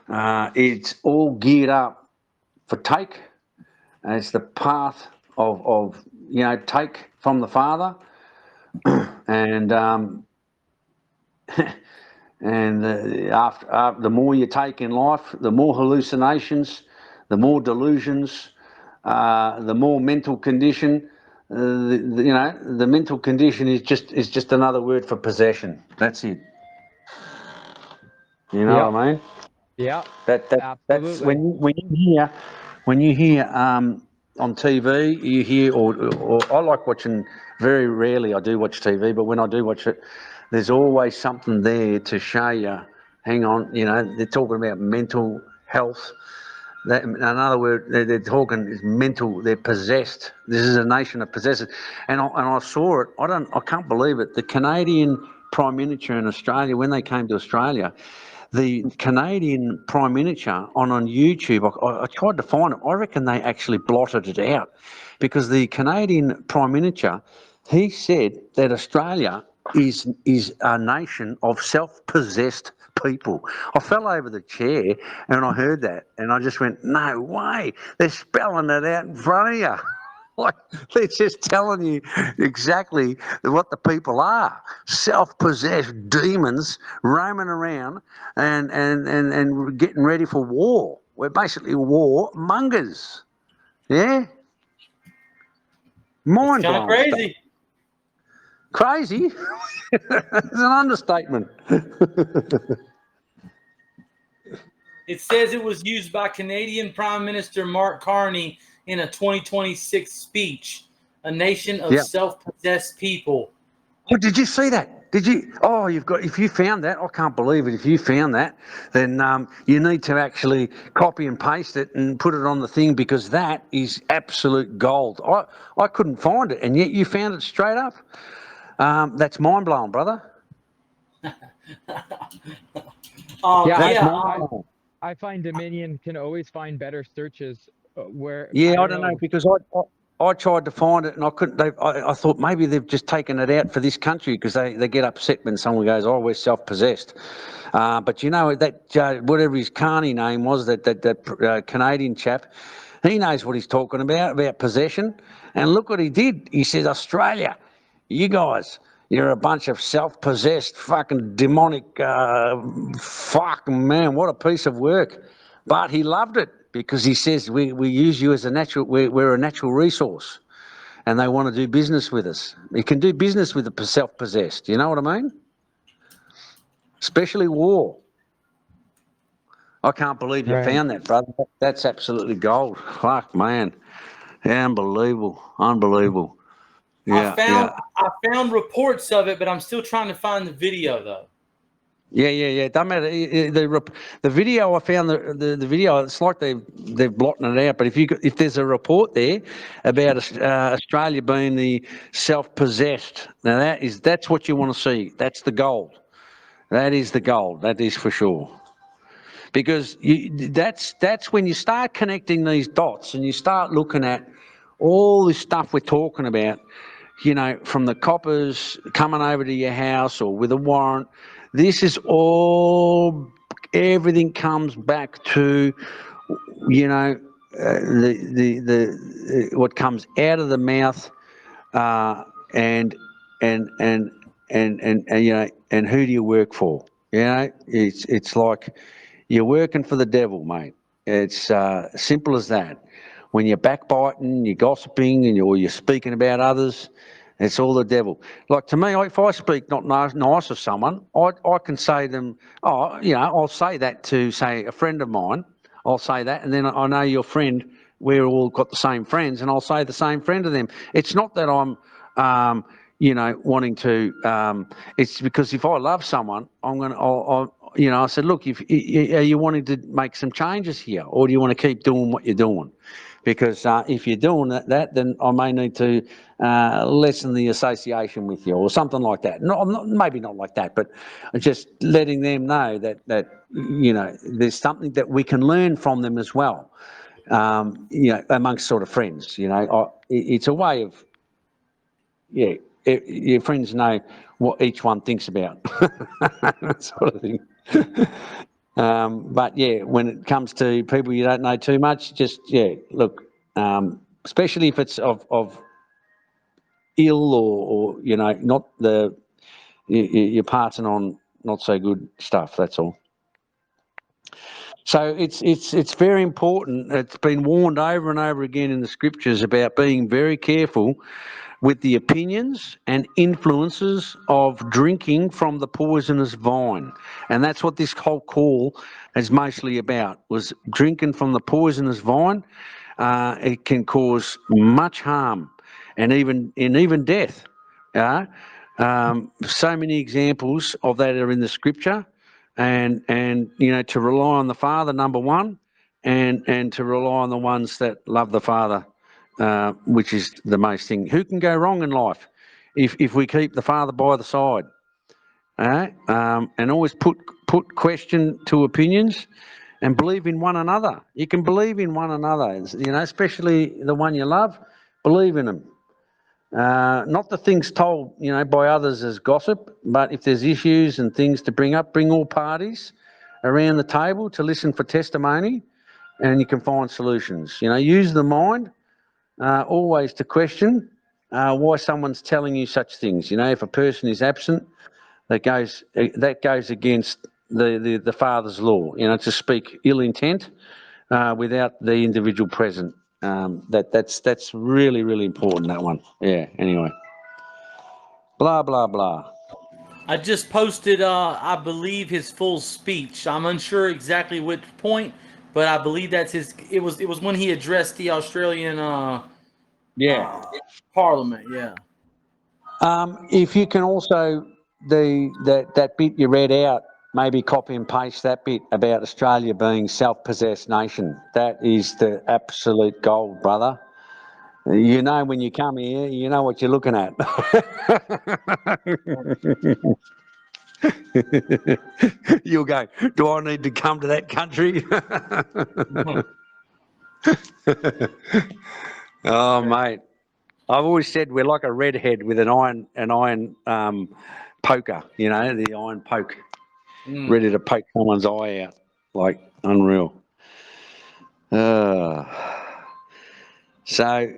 Speaker 1: it's all geared up for take. It's the path of take from the Father, and after the more you take in life, the more hallucinations, the more delusions, the more mental condition. The mental condition is just another word for possession. That's it. You know what I mean?
Speaker 3: Yeah.
Speaker 1: That's
Speaker 3: Absolutely.
Speaker 1: when you hear on TV, you hear or I like watching. Very rarely I do watch TV, but when I do watch it, there's always something there to show you. Hang on, they're talking about mental health. In other words, they're talking is mental. They're possessed. This is a nation of possessors, and I saw it. I can't believe it. The Canadian Prime Minister in Australia, when they came to Australia, the Canadian Prime Minister on YouTube, I tried to find it. I reckon they actually blotted it out, because the Canadian Prime Minister, he said that Australia is a nation of self-possessed people. I fell over the chair and I heard that, and I just went, no way, they're spelling it out in front of you. Like, they're just telling you exactly what the people are. Self-possessed demons roaming around and getting ready for war. We're basically war mongers. Yeah? Mind blowing.
Speaker 2: Crazy.
Speaker 1: Crazy? It's an understatement.
Speaker 2: It says it was used by Canadian Prime Minister Mark Carney in a 2026 speech, a nation of self-possessed people.
Speaker 1: Oh, did you see that? Did you? Oh, if you found that, I can't believe it. If you found that, then you need to actually copy and paste it and put it on the thing, because that is absolute gold. I couldn't find it, and yet you found it straight up. That's mind blowing, brother.
Speaker 3: I find Dominion can always find better searches where.
Speaker 1: Yeah, I don't know, because I tried to find it and I couldn't. I thought maybe they've just taken it out for this country, because they get upset when someone goes, "Oh, we're self-possessed." But that whatever his Carney name was, that Canadian chap, he knows what he's talking about possession. And look what he did. He said, "Australia, you guys, you're a bunch of self-possessed fucking demonic fucking man. What a piece of work." But he loved it, because he says we use you as we're a natural resource, and they want to do business with us. You can do business with the self-possessed. You know what I mean? Especially war. I can't believe you found that, brother. That's absolutely gold. Fuck, man. Unbelievable. Yeah,
Speaker 2: I found reports of it, but I'm still trying to find the video though.
Speaker 1: Yeah. Don't matter. The video, I found the video. It's like they've blotting it out. But if there's a report there about Australia being the self-possessed, now that's what you want to see. That's the gold. That is the gold. That is for sure. Because that's when you start connecting these dots and you start looking at all this stuff we're talking about. From the coppers coming over to your house or with a warrant. This is everything comes back to, what comes out of the mouth, and and you know, and who do you work for? You know, it's like you're working for the devil, mate. It's simple as that. When you're backbiting, you're gossiping, or you're speaking about others, it's all the devil. Like to me, if I speak not nice of someone, I can say to them, oh, you know, I'll say that to, say, a friend of mine. I'll say that, and then I know your friend, we're all got the same friends, and I'll say the same friend to them. It's not that I'm, you know, wanting to, it's because if I love someone, I'll you know, I said, look, are you wanting to make some changes here, or do you want to keep doing what you're doing? Because if you're doing that, then I may need to lessen the association with you, or something like that. Maybe not like that, but just letting them know that you know, there's something that we can learn from them as well. You know, amongst sort of friends. You know, it's a way of, yeah, your friends know what each one thinks about, that sort of thing. But yeah, when it comes to people you don't know too much, just, yeah, look, especially if it's of ill or you know, not you're passing on not so good stuff. That's all. So it's very important. It's been warned over and over again in the scriptures about being very careful with the opinions and influences of drinking from the poisonous vine. And that's what this whole call is mostly about, was drinking from the poisonous vine. It can cause much harm and even death. So many examples of that are in the scripture. And you know, to rely on the Father, number one, and to rely on the ones that love the Father, which is the most thing. Who can go wrong in life if we keep the Father by the side? And always put question to opinions and believe in one another. You can believe in one another, you know, especially the one you love. Believe in them. Not the things told, you know, by others as gossip, but if there's issues and things to bring up, bring all parties around the table to listen for testimony, and you can find solutions. You know, use the mind always to question why someone's telling you such things. You know, if a person is absent, that goes against the Father's law. You know, to speak ill intent without the individual present. That's really, really important, that one. Yeah, anyway. Blah, blah, blah.
Speaker 2: I just posted, I believe, his full speech. I'm unsure exactly which point, but I believe that's his. It was when he addressed the Australian
Speaker 1: Yeah.
Speaker 2: Parliament. Yeah.
Speaker 1: If you can also, that bit you read out, maybe copy and paste that bit about Australia being self-possessed nation. That is the absolute gold, brother. You know, when you come here, you know what you're looking at. You'll go, do I need to come to that country? Oh, mate. I've always said we're like a redhead with an iron poker, you know, the iron poke, ready to poke someone's eye out, like unreal. So,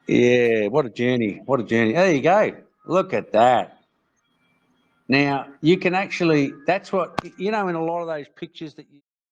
Speaker 1: yeah, what a journey. What a journey. There you go. Look at that. Now, you can actually, that's what, you know, in a lot of those pictures that you